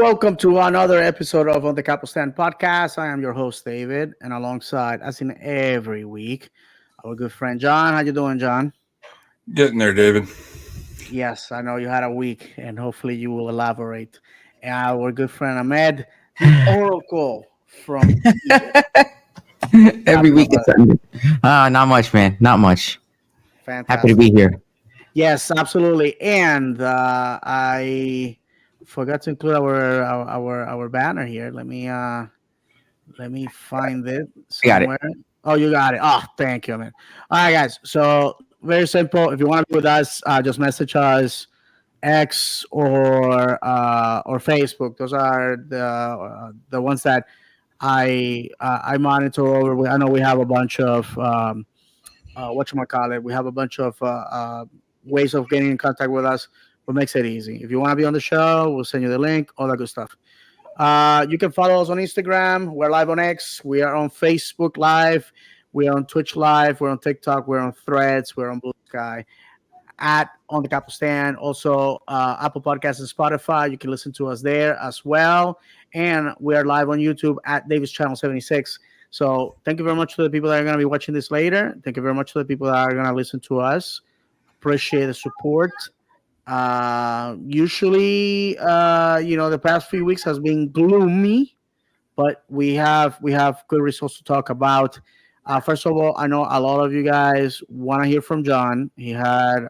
welcome to another episode of On the Capo podcast. I am your host David, and alongside, as in every week, our good friend John. How you doing, John? Getting there, David. Yes, I know you had a week, and hopefully you will elaborate. And our good friend Ahmed, the Oracle from Egypt. What's Every happening, week it's brother? Sunday. Not much, man. Not much. Happy to Fantastic. be here. Yes, absolutely. And I forgot to include our banner here. Let me find it I got it. somewhere. Oh, you got it. Oh, thank you, man. All right, guys. So very simple. If you want to be with us, just message us X or Facebook. Those are the ones that I monitor over. I know we have a bunch of whatchamacallit. We have a bunch of ways of getting in contact with us. What makes it easy? If you want to be on the show, we'll send you the link. All that good stuff. You can follow us on Instagram. We're live on X. We are on Facebook Live. We're on Twitch Live. We're on TikTok. We're on Threads. We're on Blue Sky. At On the Capo Stand. Also, Apple Podcasts and Spotify. You can listen to us there as well. And we are live on YouTube at Davis Channel 76. So thank you very much to the people that are going to be watching this later. Thank you very much to the people that are going to listen to us. Appreciate the support. Usually, the past few weeks has been gloomy, but we have good results to talk about. First of all, I know a lot of you guys want to hear from John. He had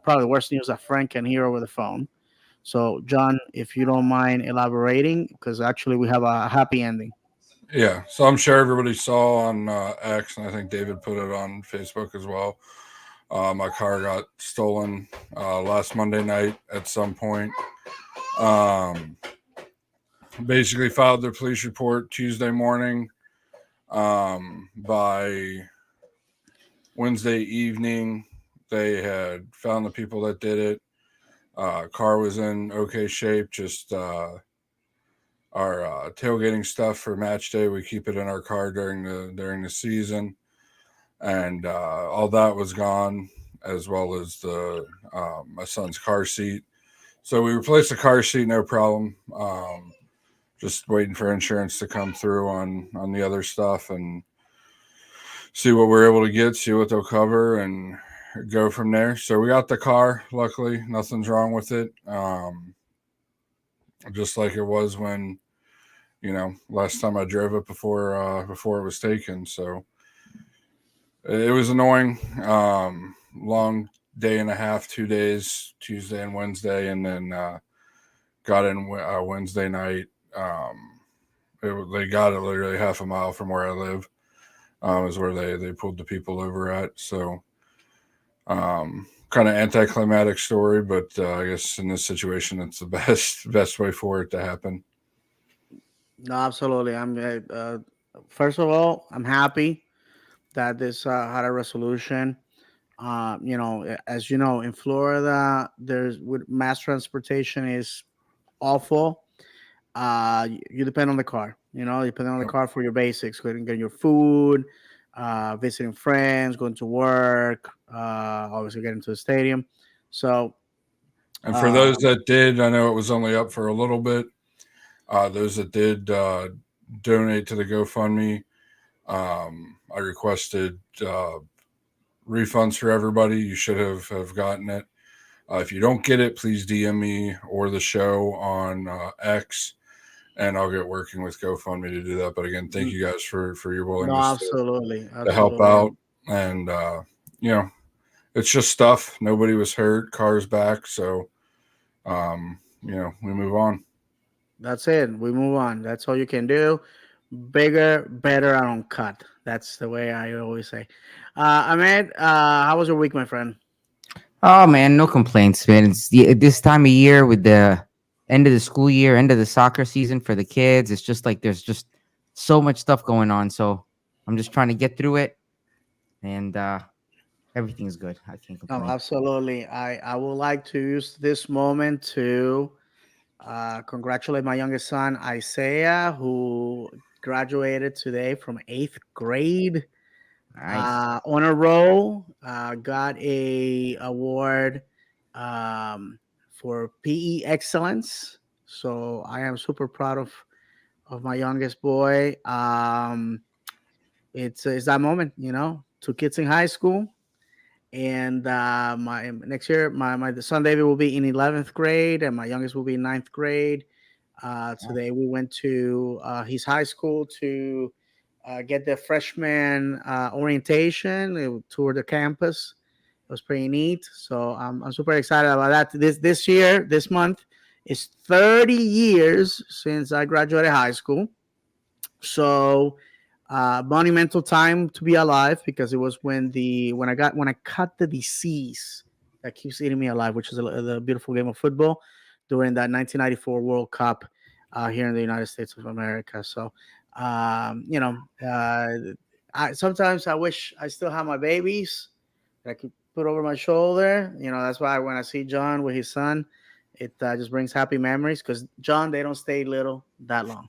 probably the worst news that Frank can hear over the phone. So, John, if you don't mind elaborating, because actually we have a happy ending. Yeah, so I'm sure everybody saw on X, and I think David put it on Facebook as well. My car got stolen last Monday night at some point. Um, Basically, filed their police report Tuesday morning. By Wednesday evening, they had found the people that did it. Car was in okay shape, just our tailgating stuff for match day. We keep it in our car during the season, and all that was gone, as well as the my son's car seat. So we replaced the car seat, no problem. Just waiting for insurance to come through on the other stuff and see what we're able to get, see what they'll cover, and go from there. So we got the car. Luckily, nothing's wrong with it. Just like it was when last time I drove it before it was taken. So it was annoying. Long day and a half, 2 days, Tuesday and Wednesday, and then got in Wednesday night. They got it literally half a mile from where I live. Is where they pulled the people over at. So kind of anticlimactic story, but I guess in this situation, it's the best way for it to happen. No, absolutely. First of all, I'm happy that this had a resolution. As you know, in Florida, there's with mass transportation is awful. You depend on the car. You depend on the Yep. car for your basics, getting your food, visiting friends, going to work, obviously getting to the stadium. So, And for those um, that did, I know it was only up for a little bit. Those that did donate to the GoFundMe, I requested refunds for everybody. You should have gotten it. If you don't get it, please DM me or the show on X, and I'll get working with GoFundMe to do that. But again, thank you guys for your no, willingness absolutely, to help absolutely. out. And you know, it's just stuff. Nobody was hurt. Car's back, so we move on. That's it. We move on. That's all you can do. Bigger, better, and uncut. That's the way I always say. Ahmed, how was your week, my friend? Oh man, no complaints, man. This time of year with the end of the school year, end of the soccer season for the kids. It's just like there's just so much stuff going on. So I'm just trying to get through it, and everything's good. I can't No, complain. absolutely. I would like to use this moment to congratulate my youngest son, Isaiah, who graduated today from eighth grade Nice. on a roll. Got a award for PE excellence. So I am super proud of my youngest boy. It's that moment, two kids in high school, and my next year, my son David will be in 11th grade, and my youngest will be in ninth grade. Today we went to his high school to get the freshman orientation. They toured the campus. It was pretty neat. So I'm super excited about that. This year, this month, is 30 years since I graduated high school. So monumental time to be alive, because it was when I cut the disease that keeps eating me alive, which is the beautiful game of football during that 1994 World Cup here in the United States of America. So um, you know, uh, sometimes I wish I still have my babies that I could put over my shoulder. That's why when I see John with his son, it just brings happy memories, because John, they don't stay little that long.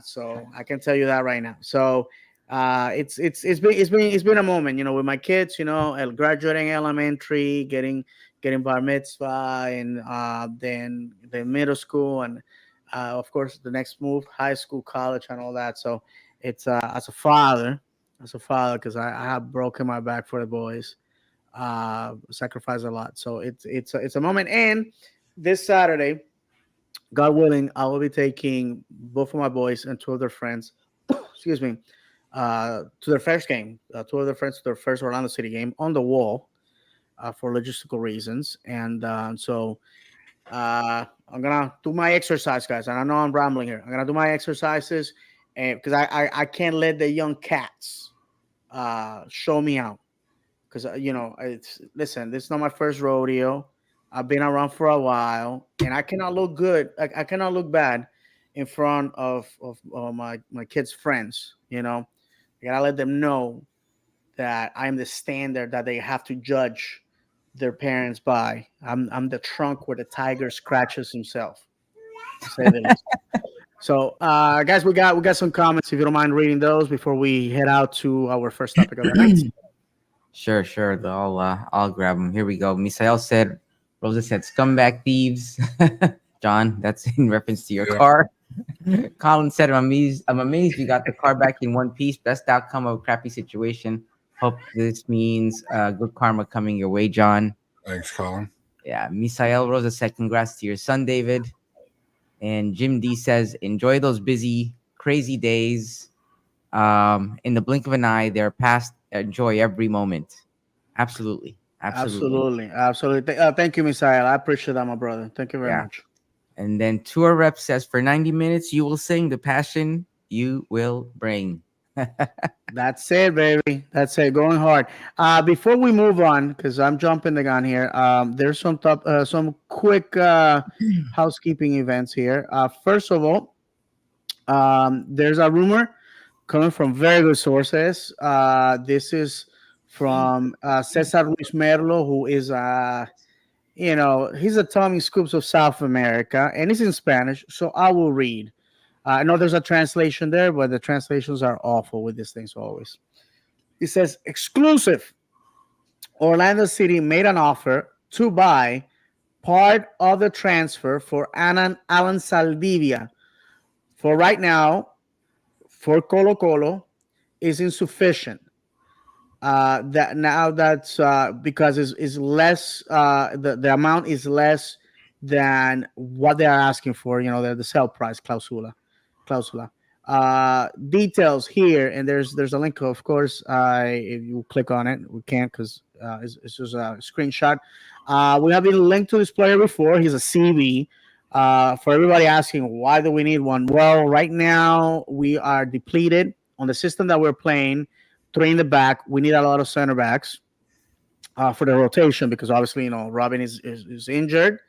So I can tell you that right now. So it's been a moment, with my kids, graduating elementary, getting bar mitzvah, and then the middle school, and of course the next move, high school, college, and all that. So it's as a father, because I have broken my back for the boys, sacrificed a lot. So it's a moment. And this Saturday, God willing, I will be taking both of my boys and two of their friends, excuse me, to their first game. Two of their friends to their first Orlando City game on the wall, for logistical reasons. And so I'm gonna do my exercise, guys. And I know I'm rambling here. I'm gonna do my exercises, and because I can't let the young cats show me out, because it's listen, this is not my first rodeo. I've been around for a while, and I cannot look good. I cannot look bad in front of my kids' friends. I gotta let them know that I'm the standard that they have to judge their parents by. I'm the trunk where the tiger scratches himself, to say the least. So, guys, we got some comments. If you don't mind reading those before we head out to our first topic of the night. Sure, sure. I'll grab them. Here we go. Misael said, Rosa said, scumbag thieves. John, that's in reference to your Yeah. car. Colin said, I'm amazed you got the car back in one piece. Best outcome of a crappy situation. Hope this means good karma coming your way, John. Thanks, Colin. Yeah. Misael Rosa said, congrats to your son, David. And Jim D says, enjoy those busy, crazy days. In the blink of an eye, they're past. Enjoy every moment. Absolutely. Absolutely. Absolutely, absolutely. Thank you, Misael. I appreciate that, my brother. Thank you very Yeah. much. And then Tour Rep says, for 90 minutes, you will sing the passion you will bring. That's it, baby. That's it. Going hard. Before we move on, because I'm jumping the gun here. There's some quick housekeeping events here. First of all, there's a rumor coming from very good sources. This is from Cesar Luis Merlo, who is he's a Tommy Scoops of South America, and it's in Spanish, so I will read. I know there's a translation there, but the translations are awful with these things always. It says exclusive. Orlando City made an offer to buy part of the transfer for Alan Saldivia. For right now, for Colo Colo, is insufficient. That now that's because is less. The amount is less than what they are asking for. The sell price clausula. Details here, and there's a link. Of course, if you click on it, we can't because it's just a screenshot. We have been linked to this player before. He's a CB. For everybody asking, why do we need one? Well, right now we are depleted on the system that we're playing. Three in the back. We need a lot of center backs for the rotation, because obviously Robin is injured.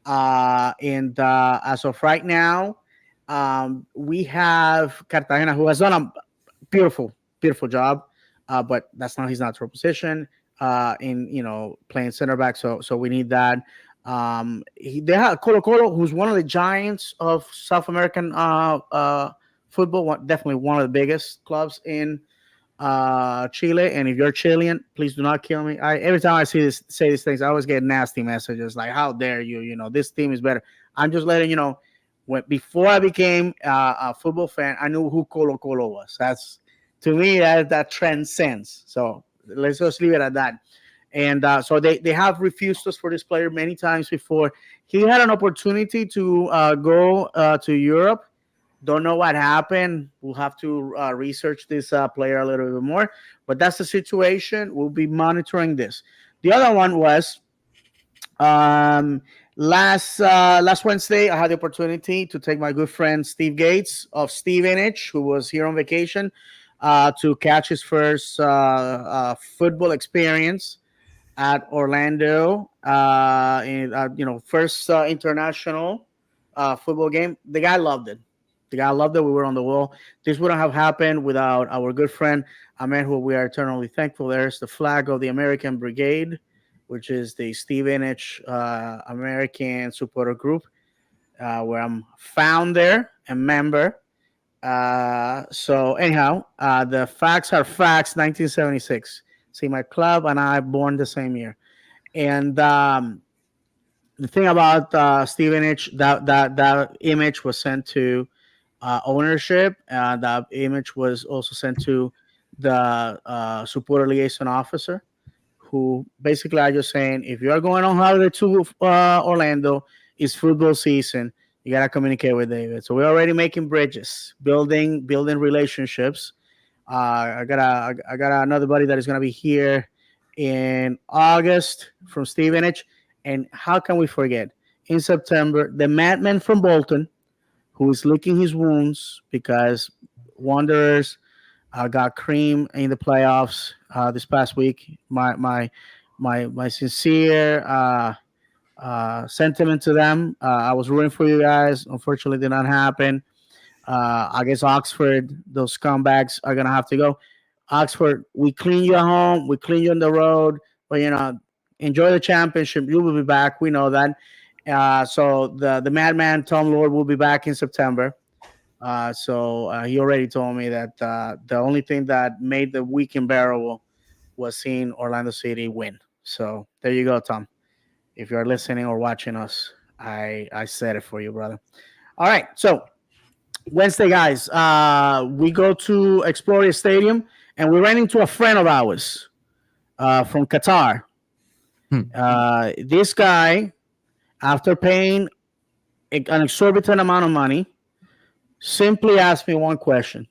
And as of right now, we have Cartagena, who has done a beautiful, beautiful job, but that's not his natural position in playing center back. So we need that. They have Colo Colo, who's one of the giants of South American football. Definitely one of the biggest clubs in Chile. And if you're Chilean, please do not kill me. Every time I say these things, I always get nasty messages like, "How dare you? This team is better." I'm just letting you know. Before I became a football fan, I knew who Colo Colo was. That's to me that transcends. So let's just leave it at that. And so they have refused us for this player many times before. He had an opportunity to go to Europe. Don't know what happened. We'll have to research this player a little bit more. But that's the situation. We'll be monitoring this. The other one was um, last Wednesday. I had the opportunity to take my good friend Steve Gates of Stevenage, who was here on vacation, to catch his first football experience at Orlando. First international football game. The guy loved it. The guy loved it. We were on the wall. This wouldn't have happened without our good friend, a man who we are eternally thankful. There's the flag of the American Brigade, which is the Stevenage American supporter group, where I'm founder and member. So anyhow, the facts are facts. 1976. See, my club and I born the same year. And the thing about Stevenage, that image was sent to ownership. That image was also sent to the supporter liaison officer, who basically are just saying, if you are going on holiday to Orlando, it's football season. You gotta communicate with David. So we're already making bridges, building relationships. I got another buddy that is gonna be here in August from Stevenage, and how can we forget in September the madman from Bolton who is licking his wounds because Wanderers got cream in the playoffs this past week. My sincere sentiment to them. I was rooting for you guys. Unfortunately, did not happen. I guess Oxford, those scumbags are gonna have to go. Oxford, we clean you at home, we clean you on the road, but enjoy the championship. You will be back. We know that. So the madman Tom Lord will be back in September. So he already told me that the only thing that made the week unbearable was seeing Orlando City win. So there you go, Tom. If you're listening or watching us, I said it for you, brother. All right. So Wednesday, guys, we go to Exploria Stadium and we ran into a friend of ours from Qatar. Hmm. This guy, after paying an exorbitant amount of money, simply asked me one question: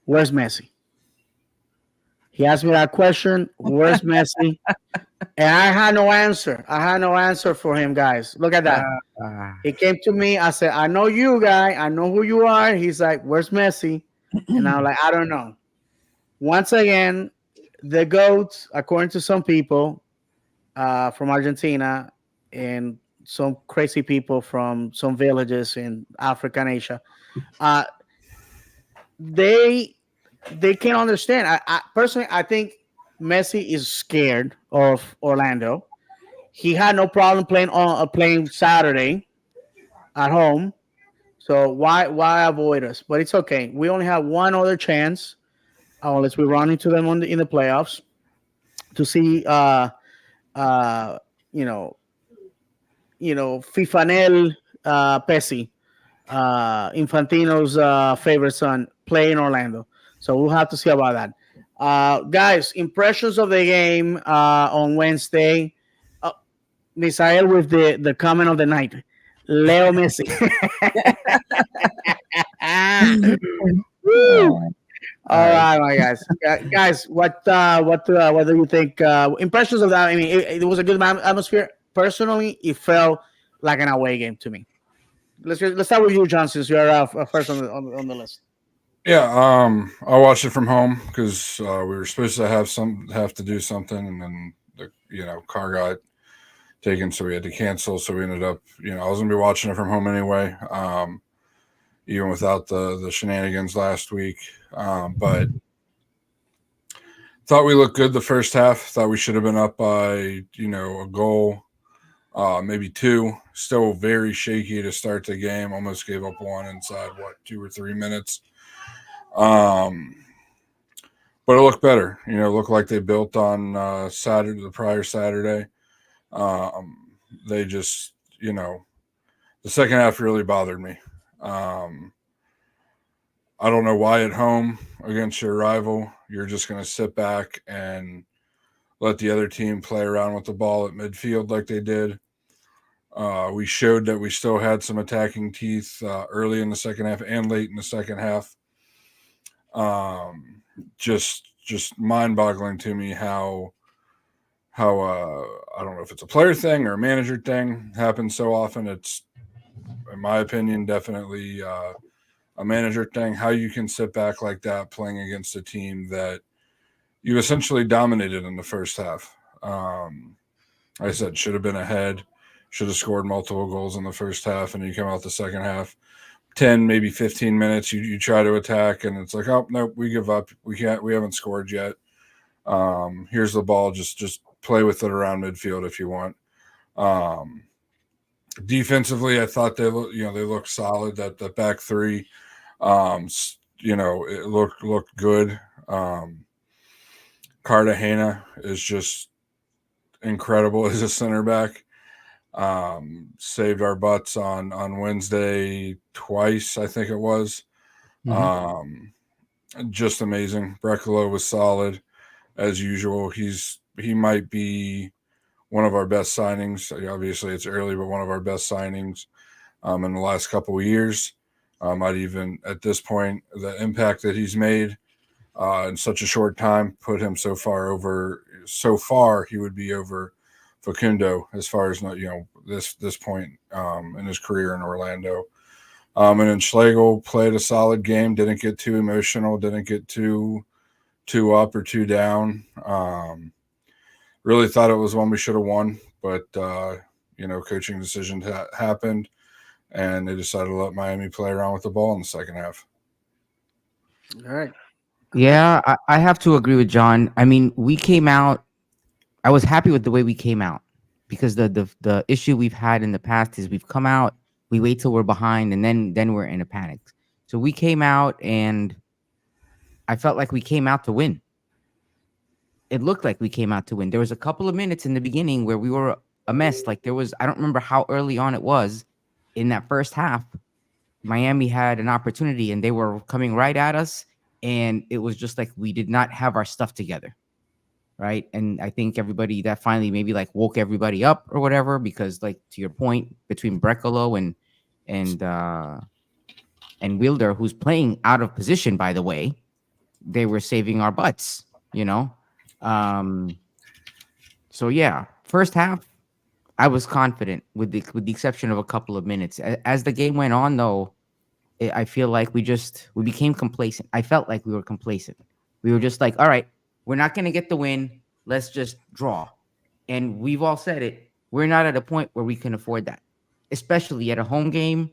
where's Messi? He asked me that question: where's Messi? And I had no answer. I had no answer for him, guys. Look at that. Uh, He came to me. I said, I know you, guy. I know who you are. He's like, where's Messi? And I'm like, I don't know. Once again, the GOAT, according to some people from Argentina and some crazy people from some villages in Africa and Asia, uh, they they can't understand. I personally, I think Messi is scared of Orlando. He had no problem playing Saturday at home. So why avoid us? But it's okay. We only have one other chance, unless we run into them in the playoffs, to see uh you know Fifanel Pesi, Infantino's favorite son, play in Orlando. So we'll have to see about that. Guys, impressions of the game on Wednesday. Uh, Misael with the comment of the night. Leo Messi. Woo! All right, my guys. Guys, what do you think? Impressions of that? I mean, it was a good atmosphere. Personally, it felt like an away game to me. Let's start with you, John, since you're first on the list. Yeah, I watched it from home because we were supposed to have to do something, and then the car got taken, so we had to cancel. So we ended up, I was gonna be watching it from home anyway, even without the shenanigans last week. But thought we looked good the first half. Thought we should have been up by a goal, maybe two. Still very shaky to start the game. Almost gave up one inside 2 or 3 minutes. But it looked better. It looked like they built on Saturday, the prior Saturday. They just, the the second half really bothered me. Um, I don't know why at home against your rival you're just going to sit back and let the other team play around with the ball at midfield like they did. We showed that we still had some attacking teeth early in the second half and late in the second half. Um, just mind boggling to me how I don't know if it's a player thing or a manager thing happens so often. It's in my opinion definitely a manager thing. How you can sit back like that playing against a team that you essentially dominated in the first half. Like I said, should have been ahead, should have scored multiple goals in the first half, and you come out the second half, 10, maybe 15 minutes, you try to attack, and it's like, oh, no, we give up. We haven't scored yet. Here's the ball. Just play with it around midfield if you want. Um, Defensively, I thought they looked solid. That back three, it looked good. Cartagena is just incredible as a center back. Saved our butts on Wednesday twice, I think it was. Mhm. Um, just amazing. Brecalo was solid as usual. He might be one of our best signings. Obviously, it's early, but one of our best signings in the last couple of years. I'd even at this point the impact that he's made in such a short time put him so far over. So far, he would be over Facundo as far as this point in his career in Orlando. And then Schlegel played a solid game. Didn't get too emotional. Didn't get too up or too down. Really thought it was one we should have won, but coaching decisions happened, and they decided to let Miami play around with the ball in the second half. All right. Yeah, I have to agree with John. I mean, we came out. I was happy with the way we came out because the issue we've had in the past is we've come out, we wait till we're behind, and then we're in a panic. So we came out, and I felt like we came out to win. It looked like we came out to win. There was a couple of minutes in the beginning where we were a mess. Like there was, I don't remember how early on it was in that first half. Miami had an opportunity and they were coming right at us. And it was just like we did not have our stuff together. Right. And I think everybody that finally maybe like woke everybody up or whatever, because like to your point, between Brecalo and uh and Wilder, who's playing out of position, by the way, they were saving our butts, you know. Um so yeah, first half I was confident with the exception of a couple of minutes. As the game went on, though, I feel like we became complacent. I felt like we were complacent. We were just like, all right, we're not going to get the win. Let's just draw. And we've all said it. We're not at a point where we can afford that, especially at a home game.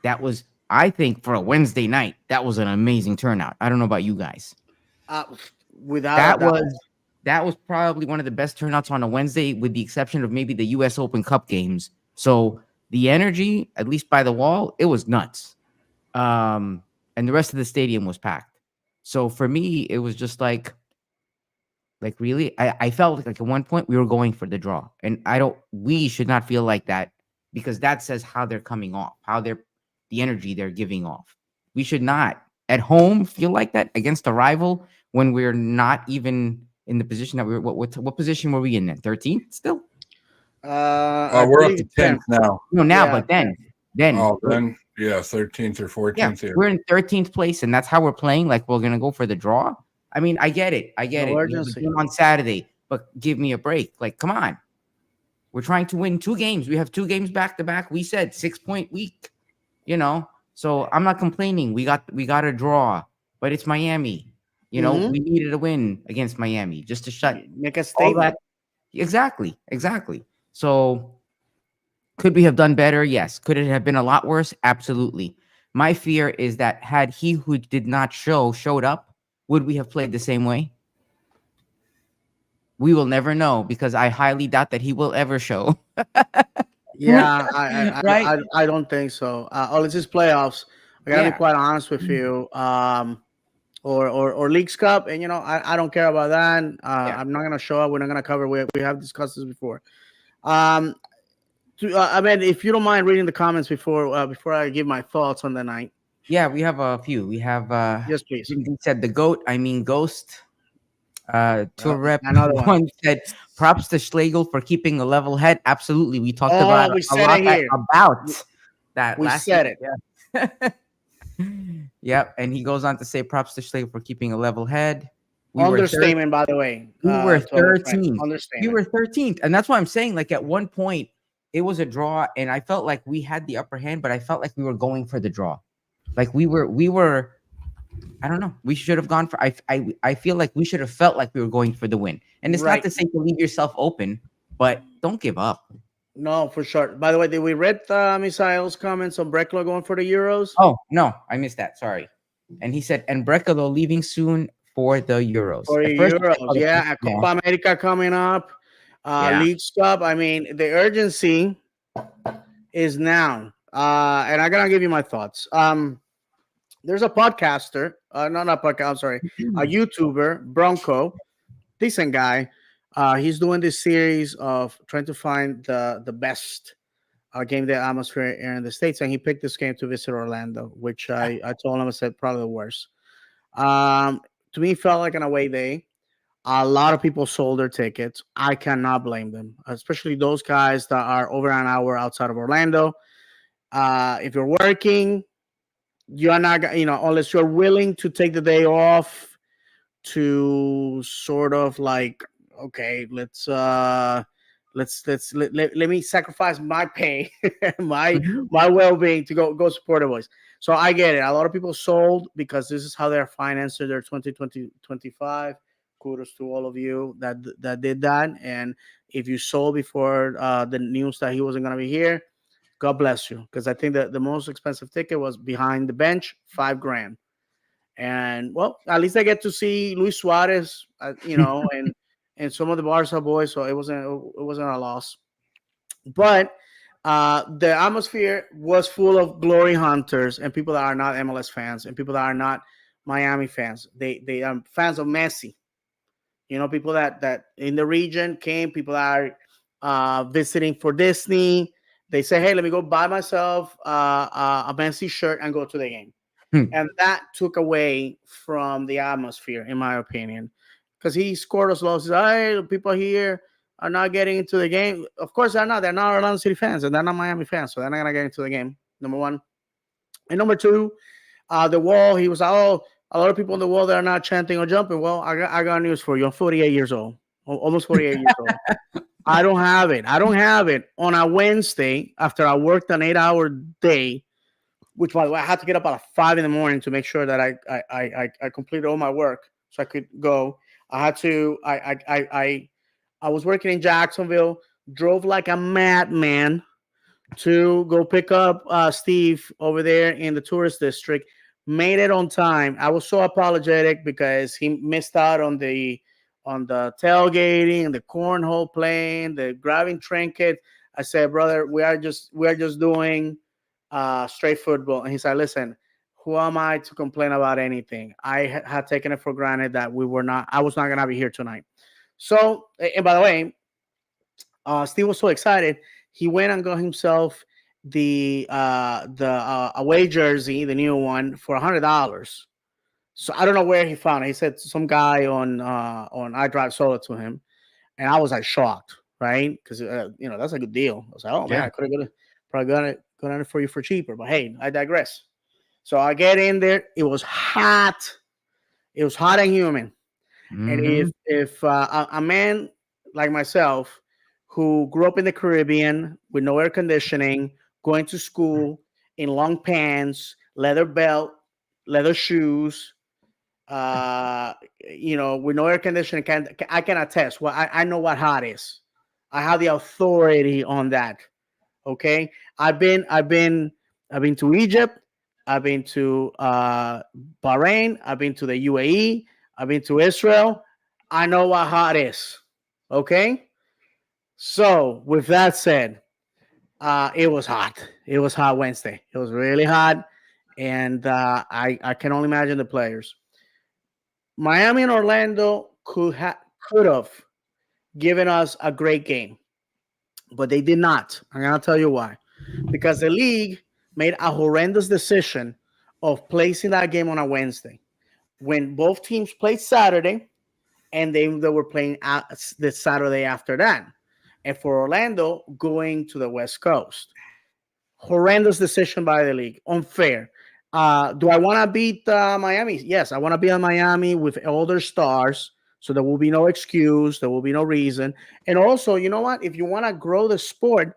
That was, I think, for a Wednesday night, that was an amazing turnout. I don't know about you guys. Uh, Without a That doubt. was that was probably one of the best turnouts on a Wednesday, with the exception of maybe the U.S. Open Cup games. So the energy, at least by the wall, it was nuts. And the rest of the stadium was packed. So for me, it was just like really, I felt like at one point we were going for the draw, and I don't. We should not feel like that because that says how they're coming off, how they're the energy they're giving off. We should not at home feel like that against a rival when we're not even in the position that we were. What position were we in then? 13th still? I We're up believe to it's 10. 10th now. No, now, Yeah, but 10. then Oh, then yeah, 13th or yeah, 14th here. we're in 13th place, and that's how we're playing. Like we're gonna go for the draw. I mean, I get it. I get No it. We have a urgency. game on Saturday, but give me a break. Like, come on. We're trying to win 2 games. We have 2 games back to back. We said 6 point week, you know. So I'm not complaining. We got a draw, but it's Miami. You know, Mm-hmm. we needed a win against Miami just to shut Make a all that. statement. Exactly, exactly. So could we have done better? Yes. Could it have been a lot worse? Absolutely. My fear is that had he who did not showed up, would we have played the same way? We will never know because I highly doubt that he will ever show. Yeah, Right? I don't think so. Unless it's playoffs. I gotta be Yeah. quite honest with you. Or Leagues Cup, and I don't care about that. Yeah. I'm not gonna show up. We're not gonna cover. We have discussed this before. Um, I mean, if you don't mind reading the comments before I give my thoughts on the night, Yeah, we have a few. We have yes, please. he said the goat, I mean ghost. Tour rep Another one. one said props to Schlegel for keeping a level head. Absolutely. We talked about Oh, we a said lot it here. We, about that we last week. said it. Yeah. Yep. And he goes on to say props to Schlegel for keeping a level head. We were third. Understatement, by the way, We were to our friend. 13th. We Understatement. were 13th. And that's why I'm saying, like, at one point, it was a draw, and I felt like we had the upper hand, but I felt like we were going for the draw. Like we were, I don't know. We should have gone for I feel like we should have felt like we were going for the win. And it's not Right. to say to leave yourself open, but don't give up. No, for sure. By the way, did we read Misael's comments on Breklo going for the Euros? Oh, no, I missed that. Sorry. And he said, and Brecalo leaving soon for the Euros. For At the first, Euros, yeah. yeah. Copa America coming up, Yeah. Leagues Cup. I mean, the urgency is now. And I'm gonna give you my thoughts. There's a podcaster, not a podcast. I'm sorry, a YouTuber, Bronco, decent guy. He's doing this series of trying to find the best game day atmosphere here in the states, and he picked this game to visit Orlando, which I told him I said probably the worst. Um, to me, it felt like an away day. A lot of people sold their tickets. I cannot blame them, especially those guys that are over an hour outside of Orlando. If you're working, you're not, unless you're willing to take the day off to sort of like, okay, let me sacrifice my pay, my Mhm. my well-being to go support the boys. So I get it. A lot of people sold because this is how they're financing their 2020-25. Kudos to all of you that did that. And if you sold before the news that he wasn't going to be here, God bless you, because I think that the most expensive ticket was behind the bench, $5,000. And well, at least I get to see Luis Suarez, and some of the Barca boys, so it wasn't a loss. But the atmosphere was full of glory hunters and people that are not MLS fans and people that are not Miami fans. They are fans of Messi. People that in the region came, people that are visiting for Disney. They say, hey, let me go buy myself a Messi shirt and go to the game. Hmm. And that took away from the atmosphere, in my opinion, because he scored us low. He said, hey, the people here are not getting into the game. Of course, they're not. They're not Orlando City fans, and they're not Miami fans, so they're not going to get into the game, number one. And number two, the wall, he was, oh, a lot of people on the wall that are not chanting or jumping. Well, I got news for you. I'm 48 years old, almost 48 years old. I don't have it. I don't have it on a Wednesday after I worked an 8-hour day, which, by the way, I had to get up at 5 in the morning to make sure that I completed all my work so I could go. I had to. I was working in Jacksonville, drove like a madman to go pick up Steve over there in the tourist district. Made it on time. I was so apologetic because he missed out on the tailgating, the cornhole playing, the grabbing trinket. I said, brother, we are just doing straight football. And he said, listen, who am I to complain about anything? I had taken it for granted that I was not gonna be here tonight. So, and by the way, Steve was so excited. He went and got himself the away jersey, the new one, for $100. So I don't know where he found it. He said some guy on I Drive Solo to him, and I was like shocked, right? Because that's a good deal. I was like, oh man, Yeah. I could have probably got it for you for cheaper. But hey, I digress. So I get in there. It was hot. It was hot and humid. And Hmm. if a man like myself, who grew up in the Caribbean with no air conditioning, going to school in long pants, leather belt, leather shoes, with no air conditioning, I can attest. Well, I know what hot is. I have the authority on that. Okay, I've been to Egypt. I've been to Bahrain. I've been to the UAE. I've been to Israel. I know what hot is. Okay, so with that said, it was hot. It was hot Wednesday. It was really hot, and I can only imagine the players. Miami and Orlando could have given us a great game. but they did not. I'm gonna tell you why. Because the league made a horrendous decision of placing that game on a Wednesday when both teams played Saturday and they were playing the Saturday after that. And for Orlando, going to the West Coast. Horrendous decision by the league. Unfair. Do I want to beat Miami? Yes, I want to be on Miami with all their stars. So there will be no excuse. There will be no reason. And also, you know what? If you want to grow the sport,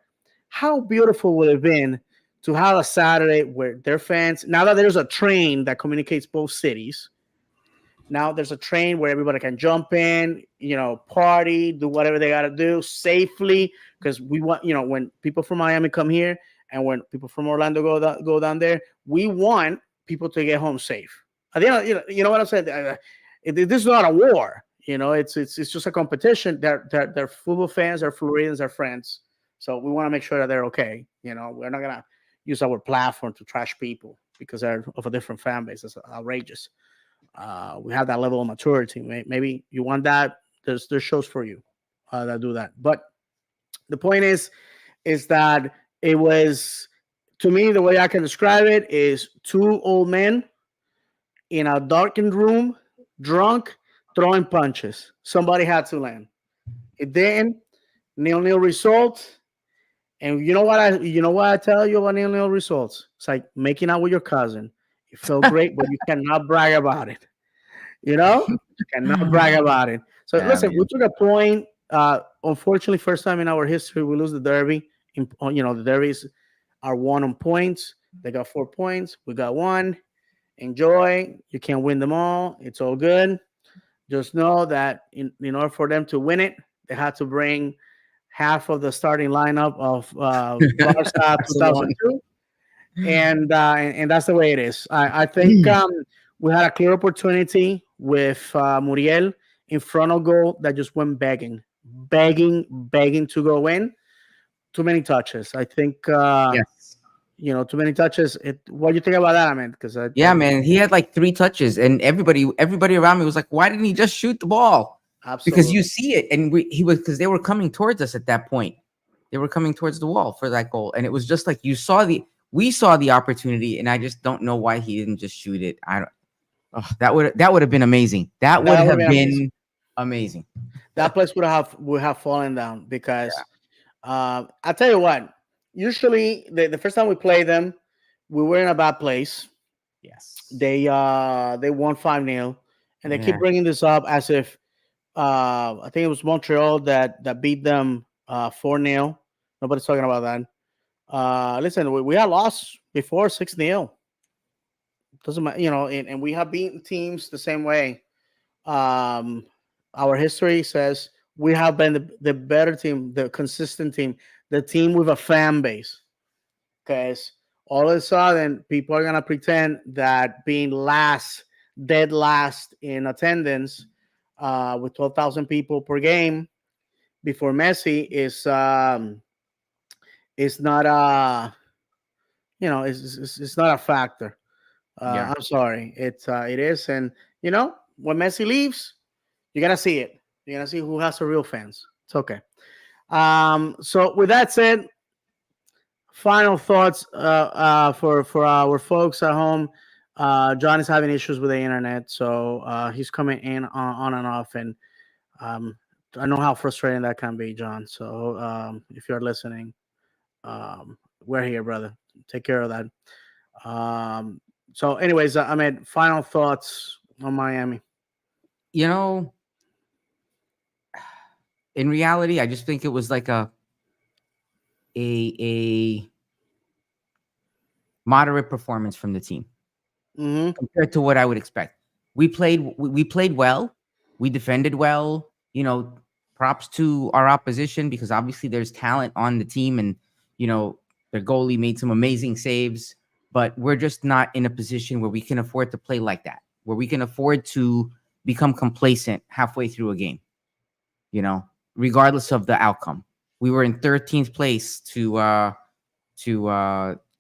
how beautiful would it have been to have a Saturday where their fans, now that there's a train that communicates both cities, now there's a train where everybody can jump in, party, do whatever they got to do safely. Because we want, when people from Miami come here and when people from Orlando go down there, we want people to get home safe. At the end, you know what I'm saying? This is not a war. It's just a competition. They're football fans, they're Floridians, they're friends. So we want to make sure that they're okay. We're not gonna use our platform to trash people because they're of a different fan base. It's outrageous. We have that level of maturity. Maybe you want that. There's shows for you that do that. But the point is that it was, to me, the way I can describe it is two old men in a darkened room, drunk, throwing punches. Somebody had to land. It didn't. 0-0 result. And you know what I tell you about 0-0 results? It's like making out with your cousin. It felt great, but you cannot brag about it. You cannot brag about it. So Yeah, listen, man. we took a point. Unfortunately, first time in our history we lose the derby. The derbies are won on points. They got 4 points. We got one. Enjoy. You can't win them all. It's all good. Just know that in order for them to win it, they had to bring half of the starting lineup of Barca Barcelona. 2002, and that's the way it is. I think we had a clear opportunity with Muriel in front of goal that just went begging to go in. Too many touches. I think Yes. too many touches. What do you think about that, man? Because Yeah, man. He had like 3 touches, and everybody around me was like, "Why didn't he just shoot the ball?" Because absolutely. you see it, and because they were coming towards us at that point. They were coming towards the wall for that goal, and it was just like we saw the opportunity, and I just don't know why he didn't just shoot it. I don't. Oh, that would have been amazing. That would That would have have been amazing. been amazing. That place would have fallen down because I tell you what. Usually, the first time we played them, we were in a bad place. Yes. They won 5-0, and they keep Yeah. bringing this up as if I think it was Montreal that beat them 4-0. Nobody's talking about that. Listen, we had lost before 6-0. Doesn't matter, and we have beaten teams the same way. Um, our history says we have been the better team, the consistent team, the team with a fan base. Because all of a sudden, people are gonna pretend that being dead last in attendance, with 12,000 people per game before Messi is not it's not a factor. Yeah. I'm sorry, it is, and when Messi leaves, you're gonna see it. You're gonna see who has the real fans. It's okay. So with that said, final thoughts for our folks at home. John is having issues with the internet, so he's coming in on and off, and um, I know how frustrating that can be, John. So if you're listening, we're here, brother. Take care of that. Anyways, I mean, final thoughts on Miami. You know, in reality, I just think it was like a moderate performance from the team Hmm. compared to what I would expect. We played well. We defended well. Props to our opposition because obviously there's talent on the team, and you know their goalie made some amazing saves. But we're just not in a position where we can afford to play like that, where we can afford to become complacent halfway through a game. You know, regardless of the outcome, we were in 13th place to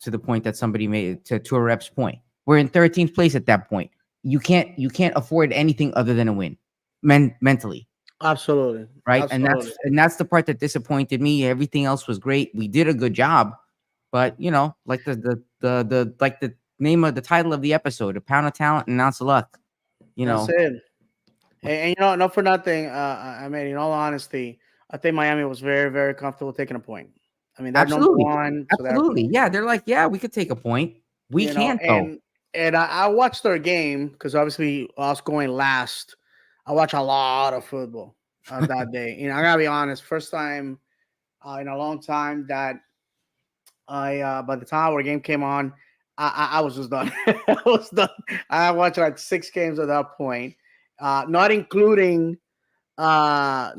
the point that somebody made to a rep's point. We're in 13th place at that point. You can't afford anything other than a win mentally. Absolutely, right? And absolutely. that's the part that disappointed me. Everything else was great. We did a good job, but like the like the name of the title of the episode, a pound of talent and an ounce of luck. You That's know, it. And not for nothing. I mean, in all honesty, I think Miami was very, very comfortable taking a point. I mean, they're number absolutely, one, so they're absolutely. Yeah, they're like, yeah, we could take a point. We can't though. and I watched their game because obviously I was going last. I watched a lot of football that day. I gotta be honest, first time in a long time that I by the time our game came on, I was just done. I was done. I watched like 6 games at that point, not including the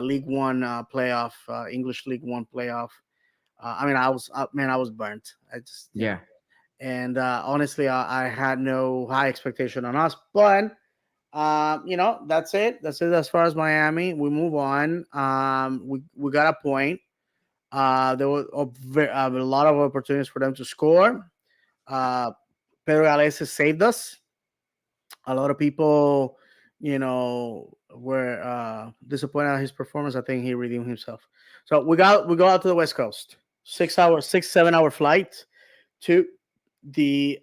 League One playoff, English League One playoff. I mean, I was burnt. I just Yeah. and honestly, I had no high expectation on us, but that's it. That's it as far as Miami. We move on. We got a point. There were a lot of opportunities for them to score. Uh, Pedro Galese saved us. A lot of people, were disappointed at his performance. I think he redeemed himself. So we go out to the West Coast. 6 hour, 7 hour flight to the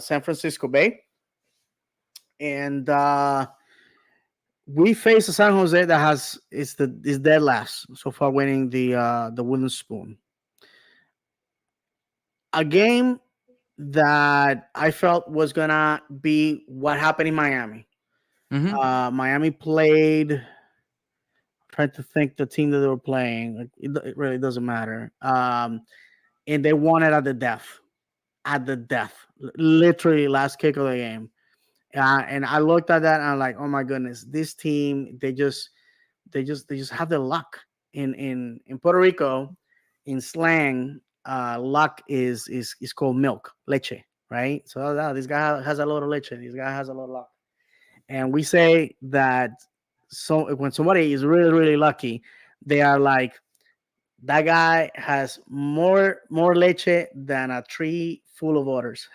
San Francisco Bay, and we face a San Jose that is dead last so far, winning the wooden spoon. A game that I felt was gonna be what happened in Miami. Mm-hmm. Miami played. Trying to think the team that they were playing. Like, it really doesn't matter. And they won it at the death. At the death, literally last kick of the game. And I looked at that and I'm like, oh my goodness, this team they just have the luck in Puerto Rico. In slang, luck is called milk, leche, right? So this guy has a lot of leche. This guy has a lot of luck, and we say that so when somebody is really really lucky, they are like that guy has more leche than a tree full of otters.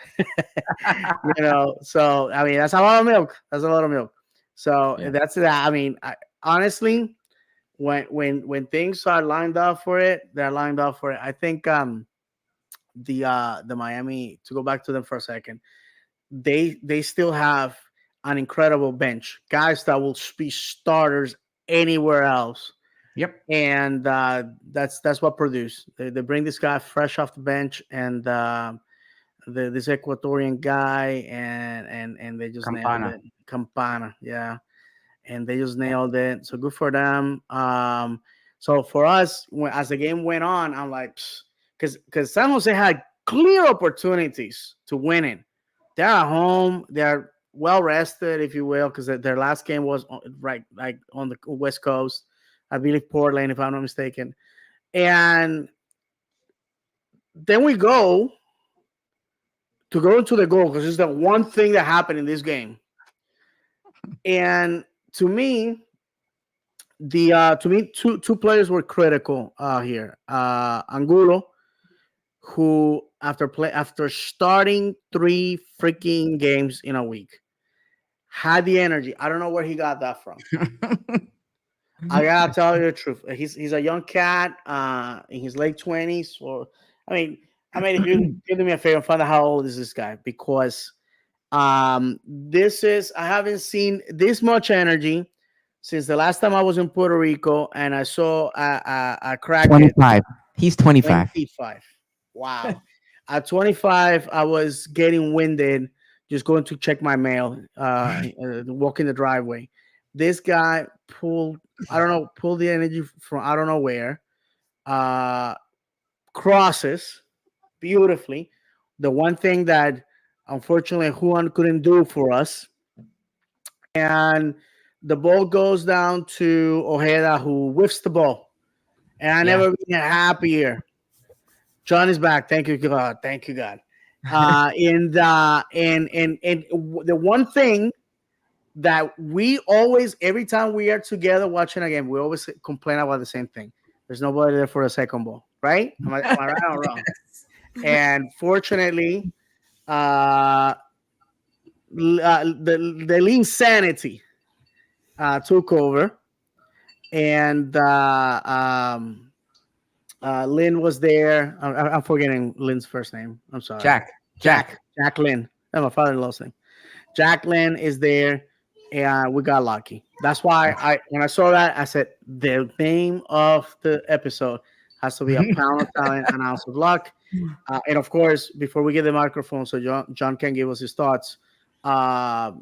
So I mean that's a lot of milk. That's a lot of milk. So Yeah. that's that. I mean, honestly, when things are lined up for it, they're lined up for it. I think the Miami, to go back to them for a second, they still have an incredible bench, guys that will be starters anywhere else, Yep. and that's what produced. They bring this guy fresh off the bench, and this Ecuadorian guy, and they just nailed Campana. it. Campana, yeah, and they just nailed it. So good for them. So for us, as the game went on, I'm like, because San Jose had clear opportunities to win it. They're at home. They're well rested, if you will, because their last game was right like on the West Coast. I believe Portland, if I'm not mistaken. And then we go into the goal because it's the one thing that happened in this game. And to me, two players were critical here. Angulo, who after starting 3 freaking games in a week, had the energy. I don't know where he got that from. I gotta tell you the truth. He's a young cat, in his late 20s. Or I mean, if you give me a favor, find out how old is this guy, because this is I haven't seen this much energy since the last time I was in Puerto Rico and I saw a crackhead. 25. He's 25. 25. Wow. At 25, I was getting winded just going to check my mail, walking the driveway. This guy pulled the energy from I don't know where, uh, crosses beautifully. The one thing that unfortunately Juan couldn't do for us. And the ball goes down to Ojeda, who whiffs the ball. And I Yeah. never been happier. John is back. Thank you, God. Thank you, God. And the one thing that we always, every time we are together watching a game, we always complain about the same thing. There's nobody there for a second ball, right? Am I right or wrong? And fortunately, uh, the insanity took over, and Lynn was there. I'm forgetting Lynn's first name. I'm sorry. Jack. Jack. Jack Lynn. That's my father-in-law's name. Jacqueline is there, and we got lucky. That's why when I saw that, I said the name of the episode has to be a pound of talent, an ounce of luck. And of course, before we get the microphone, so John can give us his thoughts. Uh,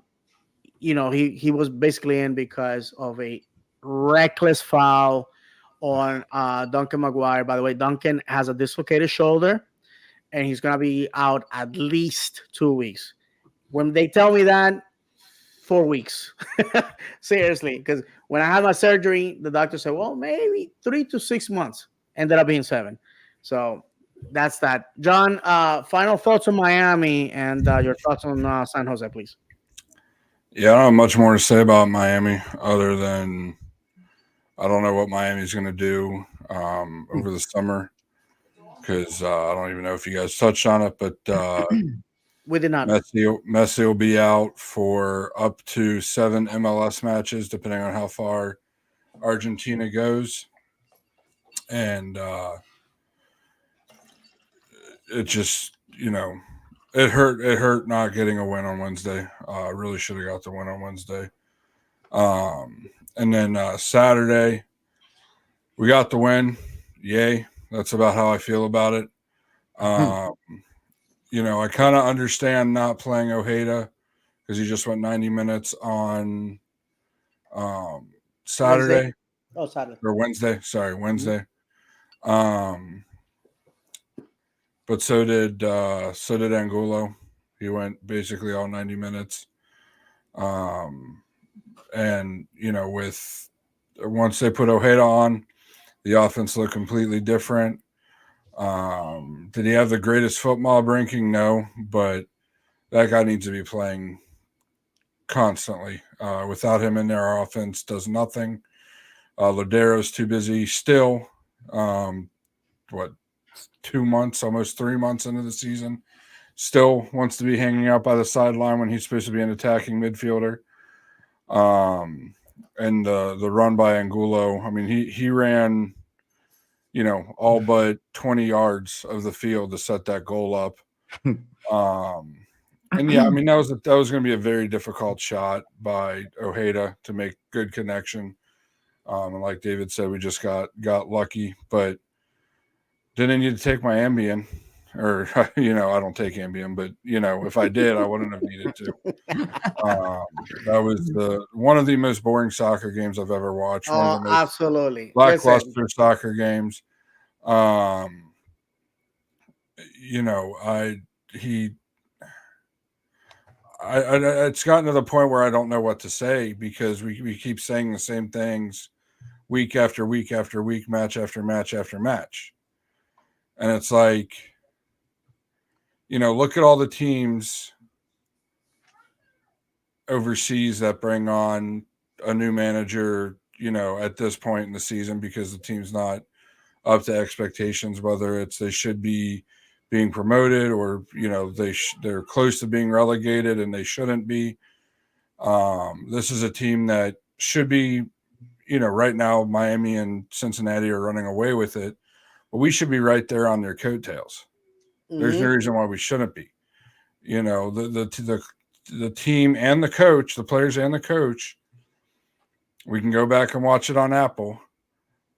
he was basically in because of a reckless foul on Duncan McGuire. By the way, Duncan has a dislocated shoulder, and he's gonna be out at least 2 weeks. When they tell me that, 4 weeks. Seriously, because when I had my surgery, the doctor said, well, maybe 3 to 6 months. Ended up being 7. So that's that. John, final thoughts on Miami and your thoughts on San Jose, please. Yeah, I don't have much more to say about Miami other than I don't know what Miami's going to do over the summer because I don't even know if you guys touched on it, but We did not. Messi will be out for up to 7 MLS matches, depending on how far Argentina goes, and it just it hurt not getting a win on Wednesday. Really should have got the win on Wednesday. And then Saturday, we got the win. Yay. That's about how I feel about it. I kind of understand not playing Ojeda because he just went 90 minutes on Saturday. Saturday. Or Wednesday. Sorry, Wednesday. But so did Angulo. He went basically all 90 minutes. And with once they put Ojeda on, the offense looked completely different. Did he have the greatest football ranking? No, but that guy needs to be playing constantly. Without him in there, our offense does nothing. Lodero's too busy still. 2 months, almost 3 months into the season, still wants to be hanging out by the sideline when he's supposed to be an attacking midfielder. And the run by Angulo, I mean, he ran, all but 20 yards of the field to set that goal up. And yeah, I mean, that was going to be a very difficult shot by Ojeda to make good connection. And like David said, we just got lucky, but didn't need to take my Ambien, or I don't take Ambien, but if I did, I wouldn't have needed to. That was one of the most boring soccer games I've ever watched. One of the most absolutely lackluster soccer games. It's gotten to the point where I don't know what to say because we keep saying the same things week after week after week, match after match after match. And it's like, look at all the teams overseas that bring on a new manager, at this point in the season because the team's not up to expectations, whether it's they should be being promoted or, they're close to being relegated and they shouldn't be. This is a team that should be, right now, Miami and Cincinnati are running away with it. But we should be right there on their coattails. There's no reason why we shouldn't be. The team and the coach, the players and the coach, we can go back and watch it on Apple,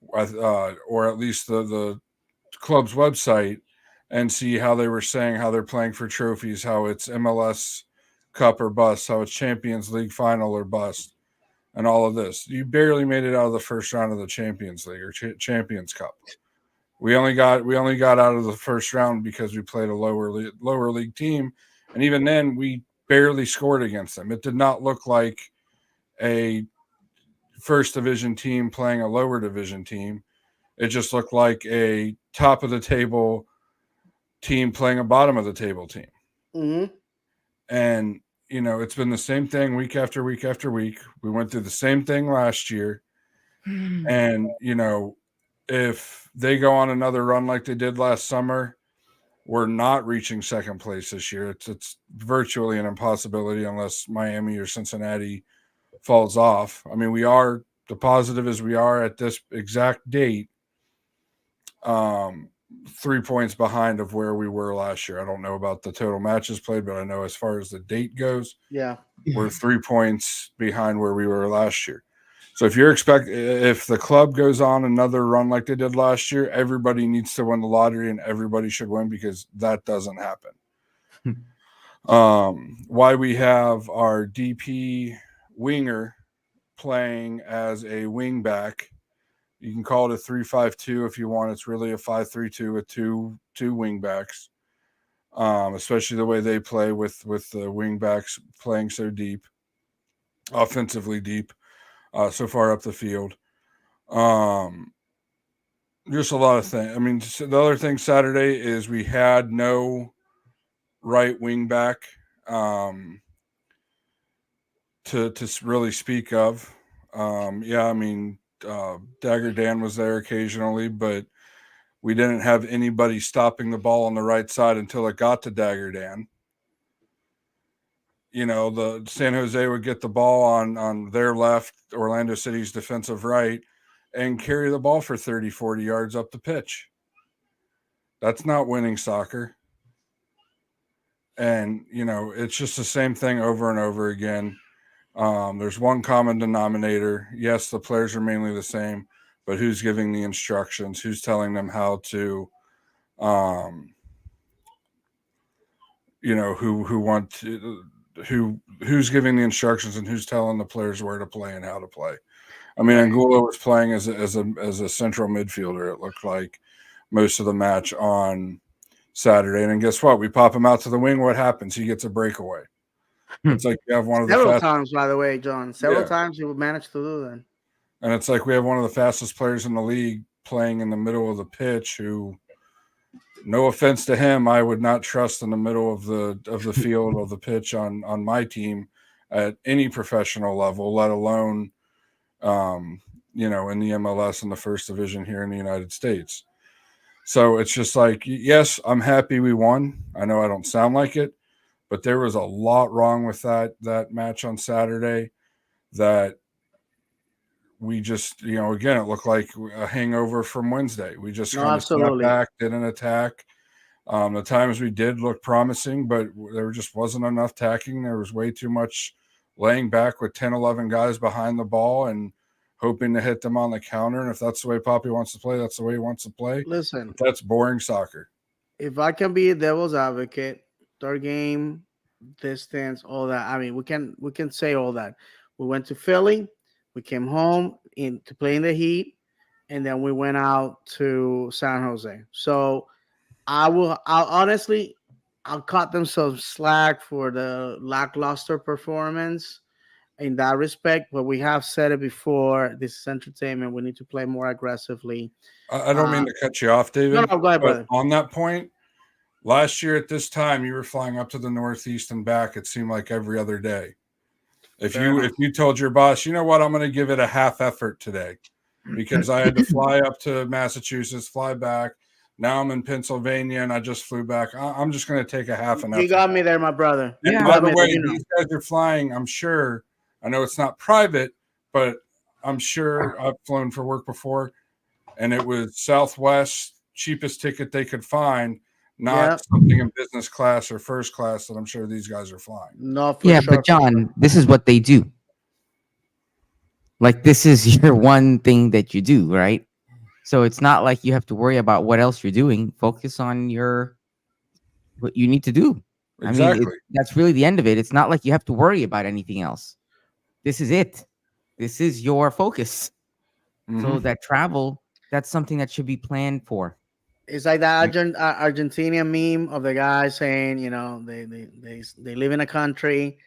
or at least the club's website, and see how they were saying how they're playing for trophies, how it's MLS Cup or bust, how it's Champions League final or bust, and all of this. You barely made it out of the first round of the Champions League or Champions Cup. We only got out of the first round because we played a lower league team, and even then we barely scored against them. It did not look like a first division team playing a lower division team. It just looked like a top of the table team playing a bottom of the table team. Mm-hmm. And it's been the same thing week after week after week. We went through the same thing last year, and if they go on another run like they did last summer, we're not reaching second place this year. It's virtually an impossibility unless Miami or Cincinnati falls off. I mean, we are the positive as we are at this exact date. Um, 3 points behind of where we were last year. I don't know about the total matches played, but I know as far as the date goes, Yeah. we're 3 points behind where we were last year. So if the club goes on another run like they did last year, everybody needs to win the lottery and everybody should win because that doesn't happen. Why we have our DP winger playing as a wing back. You can call it a 3-5-2 if you want. It's really a 5-3-2 with two wing backs. Especially the way they play with the wing backs playing so deep, offensively deep, so far up the field. Just a lot of things. I mean, the other thing Saturday is we had no right wing back to really speak of. Yeah, I mean, Dagger Dan was there occasionally, but we didn't have anybody stopping the ball on the right side until it got to Dagger Dan. You know, the San Jose would get the ball on their left, Orlando City's defensive right, and carry the ball for 30, 40 yards up the pitch. That's not winning soccer. And, you know, it's just the same thing over and over again. There's one common denominator. Yes, the players are mainly the same, but who's giving the instructions? Who's telling them how to, you know, who's giving the instructions and who's telling the players where to play and how to play. I mean, Right. Angulo was playing as a central midfielder. It looked like most of the match on Saturday, and then guess what? We pop him out to the wing. What happens? He gets a breakaway. It's like you have one of the Several fast, times, by the way, John. Several yeah, times you would manage to do that. and it's like we have one of the fastest players in the league playing in the middle of the pitch. Who, no offense to him, I would not trust in the middle of the field of the pitch on my team at any professional level, let alone you know, in the MLS in the first division here in the United States. So it's just like, yes, I'm happy we won. I know I don't sound like it, but there was a lot wrong with that match on Saturday that we just, you know, again, it looked like a hangover from Wednesday. We just No, kind of sat absolutely. back, didn't attack. The times we did look promising, but there just wasn't enough tacking. There was way too much laying back with 10, 11 guys behind the ball and hoping to hit them on the counter. And if that's the way Poppy wants to play, that's the way he wants to play. Listen, But that's boring soccer. if I can be a devil's advocate, third game, distance, all that. I mean, we can say all that. We went to Philly, we came home in to play in the heat, and then we went out to San Jose. So I'll honestly, I'll cut them some slack for the lackluster performance in that respect. But we have said it before. This is entertainment. We need to play more aggressively. I don't mean Uh, to cut you off, no, David, no, go ahead, but brother. on that point, last year at this time, you were flying up to the Northeast and back. It seemed like every other day. If Fair you enough. if you told your boss, you know what, I'm going to give it a half effort today because I had to fly up to Massachusetts, fly back. Now I'm in Pennsylvania and I just flew back. I'm just going to take a half an You effort. got me there, my brother. And You Yeah. by got the me there. way, You know. these guys are flying. I'm sure. I know it's not private, but I'm sure I've flown for work before, and it was Southwest, cheapest ticket they could find, not Yeah. something in business class or first class that I'm sure these guys are flying. No, for Yeah, sure, but for sure. John, this is what they do. Like this is your one thing that you do, right? So it's not like you have to worry about what else you're doing. Focus on your what you need to do. I mean, Exactly. that's really the end of it. It's not like you have to worry about anything else. This is it. This is your focus. Hmm. So that travel, that's something that should be planned for. It's like that Argentinian meme of the guy saying, you know, they live in a country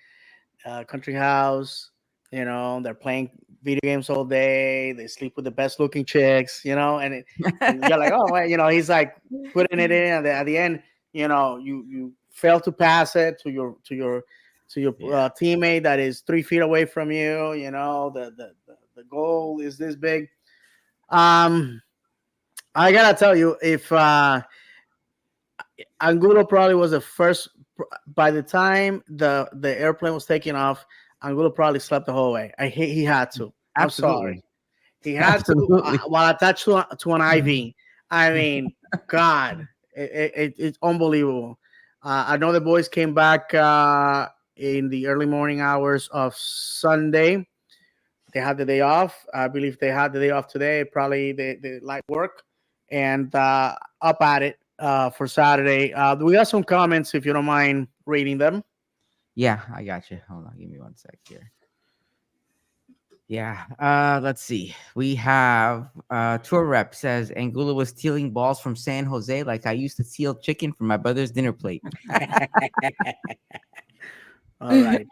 house. You know, they're playing video games all day. They sleep with the best looking chicks. You know, and you're like, oh, well, you know, he's like putting it in, and at the end, you know, you fail to pass it to your Yeah. teammate that is 3 feet away from you. You know, the goal is this big. Um, I gotta tell you, if Angulo probably was the first. By the time the airplane was taking off, Angulo probably slept the whole way. He had to. I'm sorry. Absolutely. He had to Absolutely. while attached to an IV. I mean, God, it's unbelievable. I know the boys came back in the early morning hours of Sunday. They had the day off. I believe they had the day off today. Probably the light work and up at it for Saturday. We got some comments if you don't mind reading them. Yeah, I got you. Hold on, give me one sec here. Yeah. Let's see. We have tour rep says Anguilla was stealing balls from San Jose like I used to steal chicken from my brother's dinner plate. All right.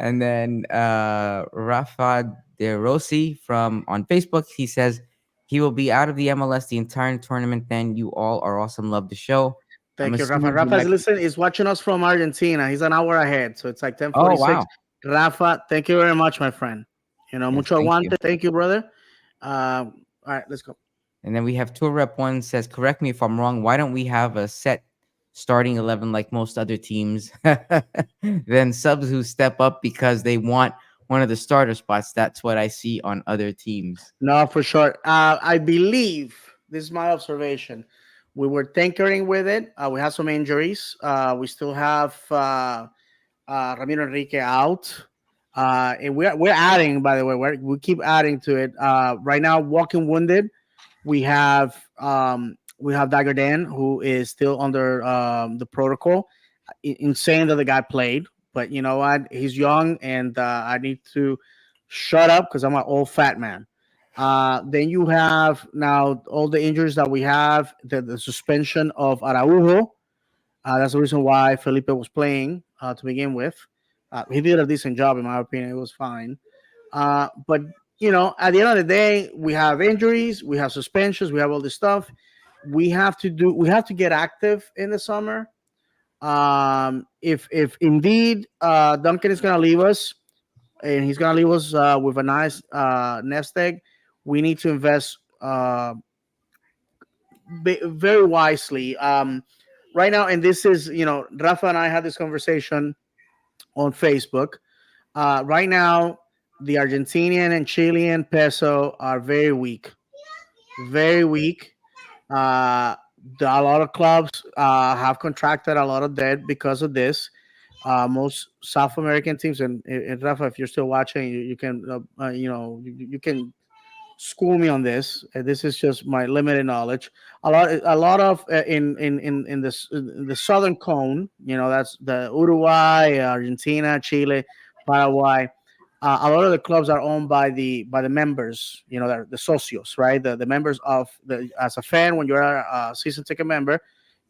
And then Rafa De Rossi from on Facebook, he says he will be out of the MLS the entire tournament. Then you all are awesome. Love the show. I'm Thank you, Rafa. assuming he Rafa is likes. listen is watching us from Argentina. He's an hour ahead, so it's like Oh 10:46. wow. Rafa, thank you very much, my friend. You know, Yes, mucho thank you. aguante. Thank you, brother. All right, let's go. And then we have tour rep one says, correct me if I'm wrong. Why don't we have a set starting 11 like most other teams? Then subs who step up because they want one of the starter spots. That's what I see on other teams. No, for sure. I believe this is my observation. We were tinkering with it. We had some injuries. We still have Ramiro Enrique out. And we're adding, by the way, we keep adding to it. Right now, walking wounded, we have Dagger Dan, who is still under the protocol. Insane that the guy played, but you know what? He's young, and I need to shut up because I'm an old fat man. Then you have now all the injuries that we have, the suspension of Araujo. That's the reason why Felipe was playing to begin with. He did a decent job, in my opinion. It was fine. But you know, at the end of the day, we have injuries, we have suspensions, we have all this stuff. We have to get active in the summer. If indeed Duncan is going to leave us, and he's going to leave us with a nice nest egg, we need to invest very wisely. Right now, and this is, you know, Rafa and I had this conversation on Facebook. Right now, the Argentinian and Chilean peso are very weak, very weak. Uh, a lot of clubs have contracted a lot of debt because of this. Most South American teams, and Rafa, if you're still watching, you can, you know, you can school me on this. This is just my limited knowledge. A lot of in the southern cone. You know, that's the Uruguay, Argentina, Chile, Paraguay. A lot of the clubs are owned by the members. You know, the socios, right? The members of the as a fan when you're a season ticket member,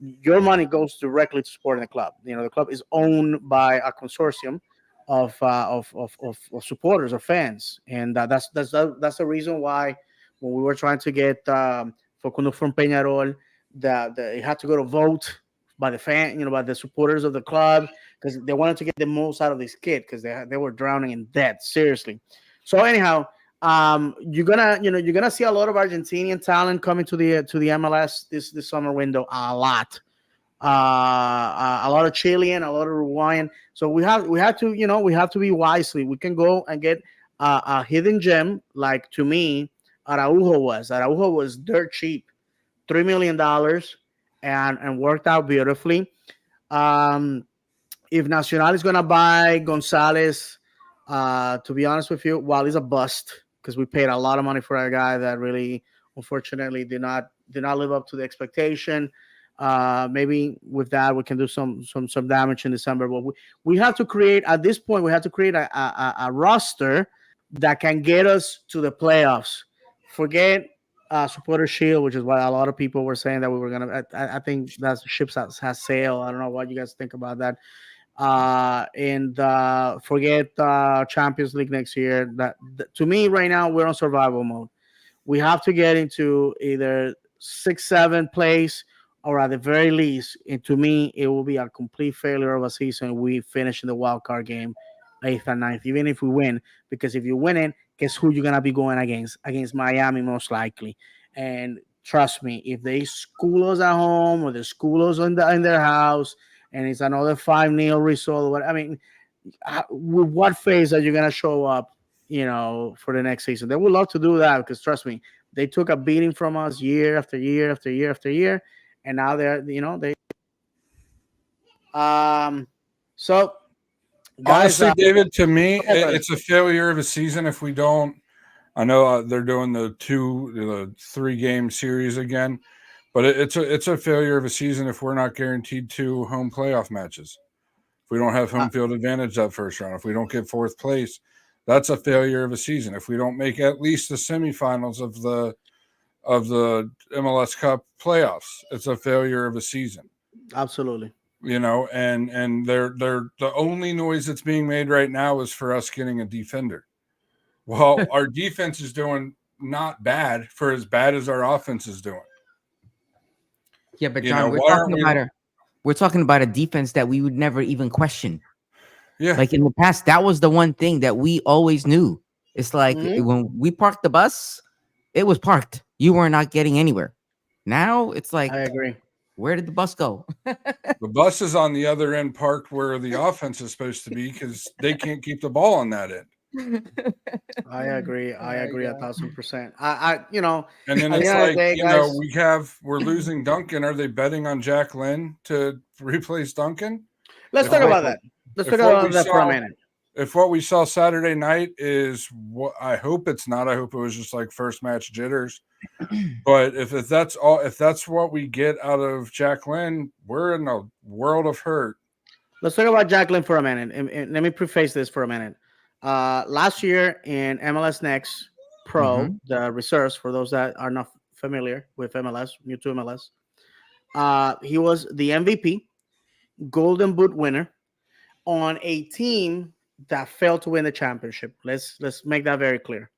your money goes directly to supporting the club. You know, the club is owned by a consortium of supporters or fans, and that's the reason why when we were trying to get Facundo from Peñarol, that it had to go to vote by the fan, you know, by the supporters of the club because they wanted to get the most out of this kid because they were drowning in debt, seriously. So anyhow, you're gonna see a lot of Argentinian talent coming to the MLS this summer window, a lot. A lot of Chilean, a lot of Uruguayan. So we have to, you know, we have to be wisely. We can go and get a hidden gem like, to me, Araujo was. Araujo was dirt cheap, $3 million, and worked out beautifully. Um, if Nacional is gonna buy Gonzalez, to be honest with you, while he's a bust because we paid a lot of money for a guy that really, unfortunately, did not live up to the expectation. Maybe with that we can do some damage in December. But we have to create at this point. We have to create a roster that can get us to the playoffs. Forget supporter shield, which is what a lot of people were saying that we were gonna. I think that ship has sailed. I don't know what you guys think about that. And forget Champions League next year. To me, right now, we're on survival mode. We have to get into either 6, 7 place, or at the very least, and to me, it will be a complete failure of a season. We finish in the wild card game, eighth and ninth, even if we win. Because if you win it, guess who you're gonna be going against? Against Miami, most likely. And trust me, if they school us at home or they school us in their house, and it's another 5-0 result, I mean, with what face are you gonna show up? For the next season, they would love to do that because trust me, they took a beating from us year after year after year after year, and now they. Um. So, guys, Honestly, David, to me, go ahead, brother. it's a failure of a season if we don't. I know they're doing the 3 game series again, but it's a failure of a season if we're not guaranteed 2 home playoff matches. If we don't have Uh, home field advantage that first round, if we don't get 4th place, that's a failure of a season. If we don't make at least the semifinals of the MLS Cup playoffs, it's a failure of a season. Absolutely. And they're the only noise that's being made right now is for us getting a defender. Well, our defense is doing not bad for as bad as our offense is doing. Yeah, but John, Why aren't we? we're talking about a defense that we would never even question. Yeah, Like in the past, that was the one thing that we always knew. It's like Mhm. when we parked the bus, it was parked. You were not getting anywhere. Now it's like, I agree. where did the bus go? the bus is on the other end parked where the offense is supposed to be because they can't keep the ball on that end. I agree. I My agree God. 1,000%. I And then at the it's end of the like, day, guys. we're losing Duncan. Are they betting on Jack Lynn to replace Duncan? Let's If talk what, about that. Let's if talk what we about that for a saw minute. if what we saw Saturday night is what I hope it's not. I hope it was just like first match jitters. But if that's what we get out of Jack Lynn, we're in a world of hurt. Let's talk about Jacqueline for a minute. And let me preface this for a minute. Last year in MLS Next Pro, Mhm. the reserves, for those that are not familiar with MLS, new to MLS, he was the MVP, Golden Boot winner on a team that failed to win the championship. Let's make that very clear.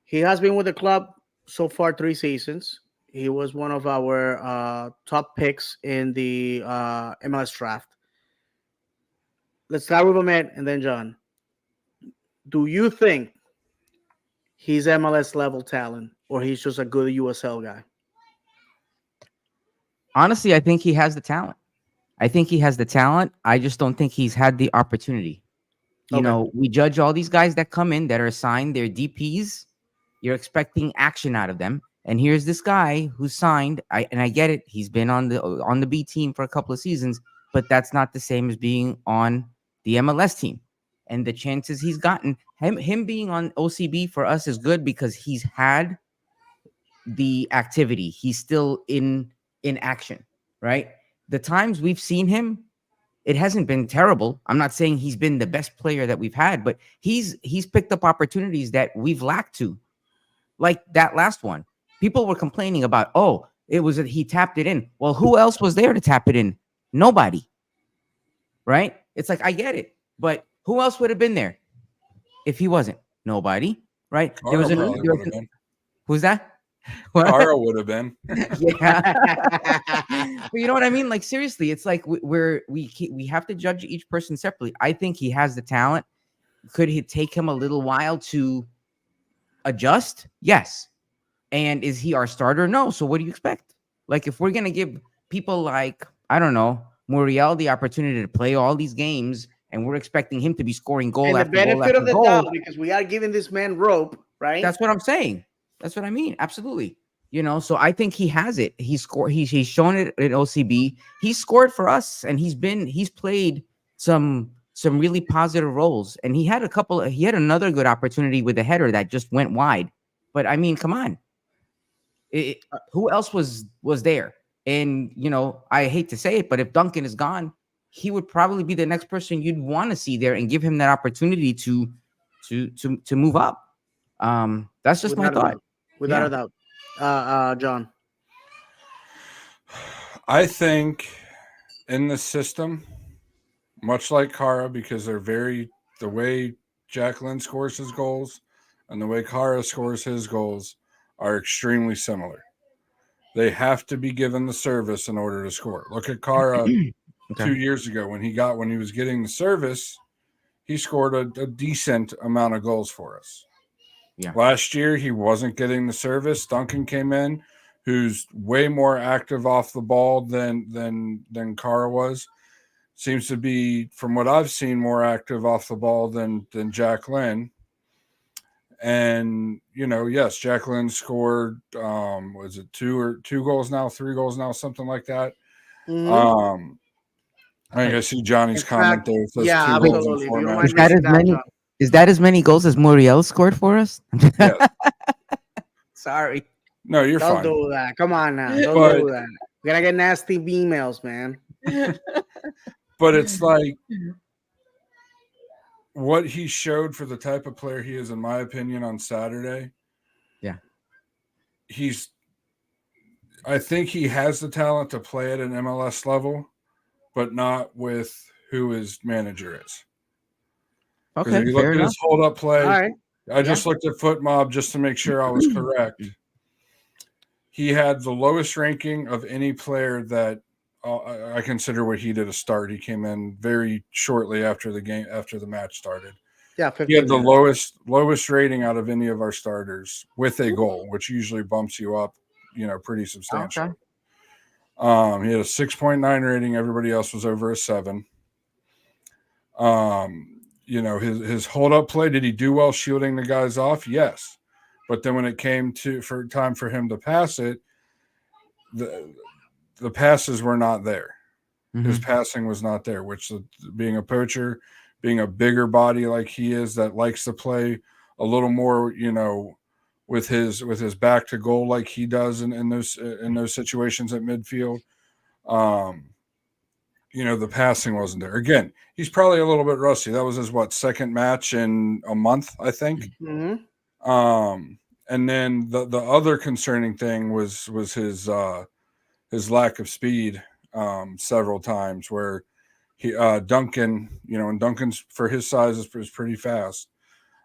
He has been with the club so far 3 seasons. He was one of our top picks in the MLS draft. Let's start with Ahmed and then John. Do you think he's MLS level talent or he's just a good USL guy? Honestly, I think he has the talent. I think he has the talent. I just don't think he's had the opportunity. Okay. We judge all these guys that come in that are signed, they're DPs. You're expecting action out of them. And here's this guy who's signed. I get it. He's been on the B team for a couple of seasons, but that's not the same as being on the MLS team. And the chances he's gotten, him being on OCB for us is good because he's had the activity. He's still in action, right? The times we've seen him, it hasn't been terrible. I'm not saying he's been the best player that we've had, but he's picked up opportunities that we've lacked to. Like that last one. People were complaining about, oh, it was that he tapped it in. Well, who else was there to tap it in? Nobody, right? It's like I get it, but who else would have been there if he wasn't? Nobody, right? There Carl was Mhm. probably would have been. who's that? What? Carl would have been. Yeah. But you know what I mean? Like seriously, it's like we have to judge each person separately. I think he has the talent. Could it take him a little while to adjust? Yes. And is he our starter? No. So what do you expect? Like if we're gonna give people like I don't know Muriel the opportunity to play all these games, and we're expecting him to be scoring goal And the after goal benefit after of the doubt, goal, because we are giving this man rope, right? that's what I'm saying. That's what I mean. Absolutely. So I think he has it. He scored. He's shown it at OCB. He scored for us, and he's played some really positive roles. And he had he had another good opportunity with a header that just went wide. But I mean, come on, who else was there? And I hate to say it, but if Duncan is gone, he would probably be the next person you'd want to see there and give him that opportunity to move up. That's just my Without a thought. doubt. Without Yeah. a doubt. John. I think in the system, much like Kara, because the way Jacqueline scores his goals and the way Kara scores his goals are extremely similar. They have to be given the service in order to score. Look at Kara Okay. 2 years ago when he was getting the service, he scored a decent amount of goals for us. Yeah. Last year he wasn't getting the service. Duncan came in, who's way more active off the ball than Kara was. seems to be, from what I've seen, more active off the ball than Jack Lynn. And yes, Jack Lynn scored. Was it two goals now, 3 goals now, something like that? Hmm. Um, I think I see Johnny's In comment fact, there. It says yeah, 2 goals in absolutely. If four you don't Is mind matches. that reading as that, many? John. Is that as many goals as Muriel scored for us? Yes. Sorry. No, you're Don't fine. do that. Come on now. Don't But do that. We're gonna get nasty emails, man. but it's like what he showed for the type of player he is, in my opinion, on Saturday. Yeah. He's I think he has the talent to play at an MLS level, but not with who his manager is. Because if Okay, you look fair at enough. his hold up All play, right. I Yeah. just looked at Foot Mob just to make sure I was correct. He had the lowest ranking of any player that I consider what he did a start. He came in very shortly after the match started. Yeah. He had 15 the minutes. lowest rating out of any of our starters with a goal, which usually bumps you up, pretty Okay. substantially. He had a 6.9 rating. Everybody else was over a 7. His hold up play, did he do well shielding the guys off? Yes. But then when it came for time for him to pass it, the passes were not there. His Mhm. passing was not there, which, being a poacher, being a bigger body like he is, that likes to play a little more, with his back to goal like he does in those situations at midfield. Um, the passing wasn't there. Again, he's probably a little bit rusty. That was his second match in a month, I think. Hmm. And then the other concerning thing was his lack of speed, several times, where Duncan, and Duncan's, for his size, is pretty fast.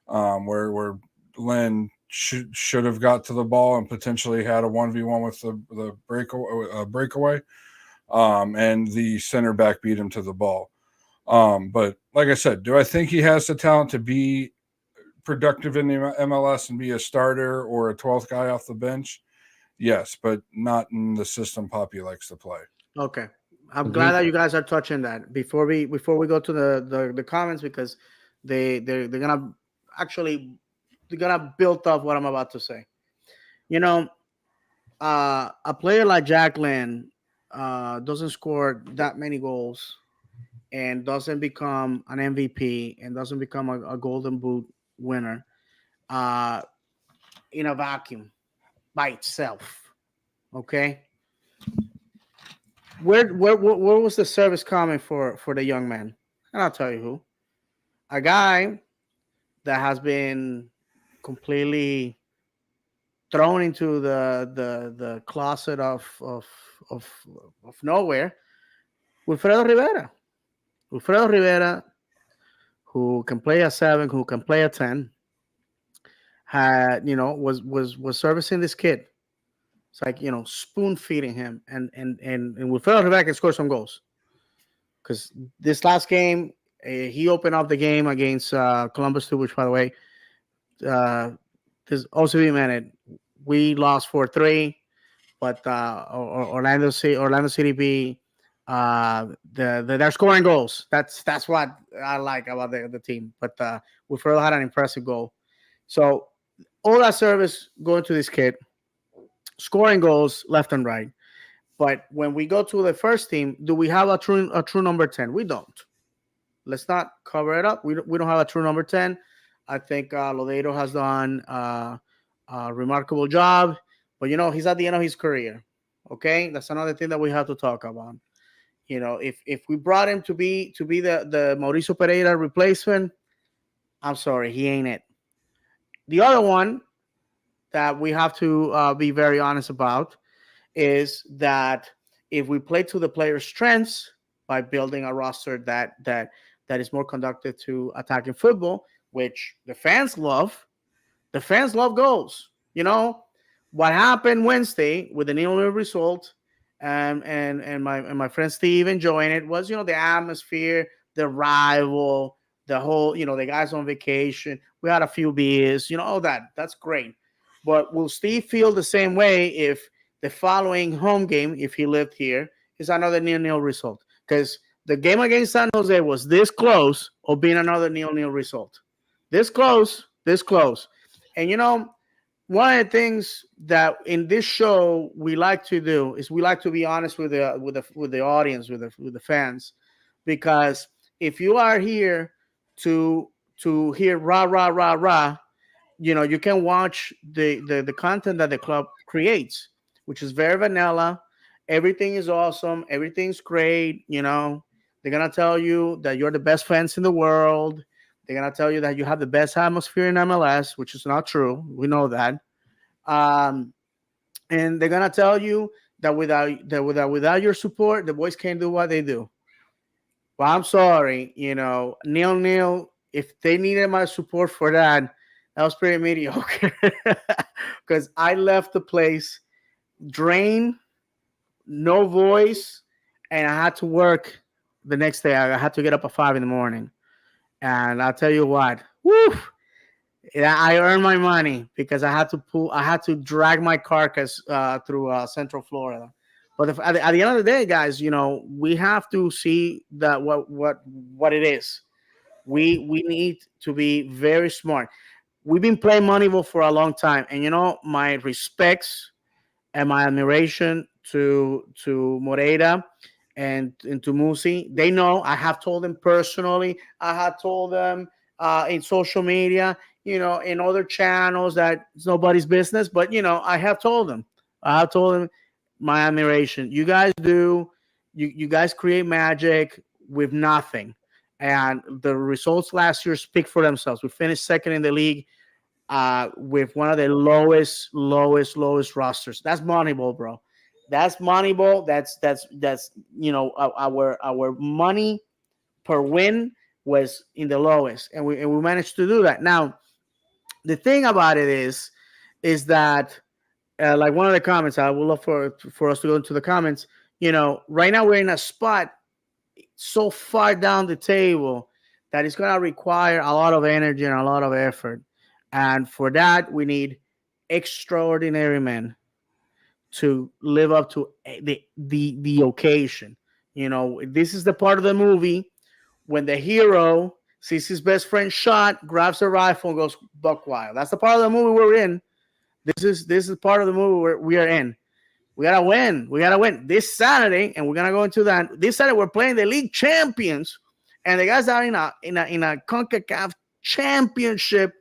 Where Len should have got to the ball and potentially had a 1v1 with the breakaway. And the center back beat him to the ball. But like I said, do I think he has the talent to be productive in the MLS and be a starter or a 12th guy off the bench? Yes, but not in the system Poppy likes to play. Okay. I'm glad Agreed. that you guys are touching that before we go to the comments, because they're gonna actually they're gonna build up what I'm about to say. You know, a player like Jack Lynn doesn't score that many goals and doesn't become an MVP and doesn't become a Golden Boot winner uh, in a vacuum by itself. Okay, where was the service coming for the young man? And I'll tell you who. A guy that has been completely thrown into the closet of of nowhere. Wilfredo Rivera. Wilfredo Rivera, who can play a 7, who can play a 10, had was servicing this kid. It's like, spoon feeding him, and Wilfredo Rivera can score some goals, because this last game, he opened up the game against Columbus too, which, by the way, uh, this OCB minute, we lost 4-3, but Orlando City B, they're scoring goals. That's what I like about the team. But Wilfredo had an impressive goal. So all that service going to this kid, scoring goals left and right. But when we go to the first team, do we have a true number 10? We don't. Let's not cover it up. We don't have a true number 10. I think Lodeiro has done a remarkable job, but he's at the end of his career. Okay, that's another thing that we have to talk about. If we brought him to be the Mauricio Pereira replacement, I'm sorry, he ain't it. The other one that we have to be very honest about is that if we play to the player's strengths by building a roster that is more conducted to attacking football, which the fans love goals. What happened Wednesday with the 0-0 result, and my friend Steve enjoying it, was the atmosphere, the rival, the whole, the guys on vacation. We had a few beers, all that. That's great. But will Steve feel the same way if the following home game, if he lived here, is another 0-0 result? Because The game against San Jose was this close of being another nil-nil result. This close, this close. And one of the things that in this show we like to do is we like to be honest with the audience, with the fans, because if you are here to hear rah rah rah rah, you can watch the content that the club creates, which is very vanilla. Everything is awesome. Everything's great. They're gonna tell you that you're the best fans in the world. They're gonna tell you that you have the best atmosphere in MLS, which is not true. We know that. Um, and they're gonna tell you that without your support, the boys can't do what they do. Well, I'm sorry, nil nil. If they needed my support for that, that was pretty mediocre. Because I left the place drained, no voice, and I had to work the next day. I had to get up at 5 in the morning, and I'll tell you what, woo, I earned my money because I had to drag my carcass through Central Florida. But at the end of the day, guys, we have to see that what it is. We need to be very smart. We've been playing Moneyball for a long time, and my respects and my admiration to Moreira and to Musi. They know. I have told them personally. I have told them in social media, in other channels that it's nobody's business. But I have told them. I have told them my admiration. You guys do. You guys create magic with nothing, and the results last year speak for themselves. We finished second in the league with one of the lowest rosters. That's Moneyball, bro. That's Moneyball. That's our money per win was in the lowest, and we managed to do that. Now, the thing about it is that like one of the comments, I would love for us to go into the comments. Right now we're in a spot so far down the table that it's going to require a lot of energy and a lot of effort. And for that, we need extraordinary men to live up to the occasion. This is the part of the movie when the hero sees his best friend shot, grabs a rifle, and goes buck wild. That's the part of the movie we're in. This is part of the movie where we are in. We gotta win. We gotta win this Saturday, and we're gonna go into that. This Saturday, we're playing the league champions, and the guys are in a CONCACAF championship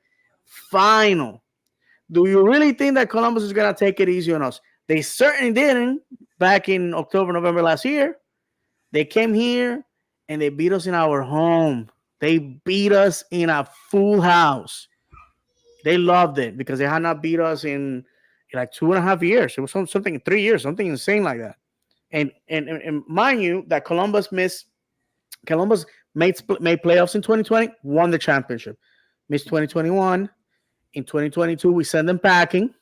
final. Do you really think that Columbus is gonna take it easy on us? They certainly didn't back in October, November last year. They came here and they beat us in our home. They beat us in a full house. They loved it because they had not beat us in like 2.5 years. It was something in 3 years, something insane like that. And mind you, that Columbus made playoffs in 2020, won the championship. Missed 2021. In 2022, we sent them packing.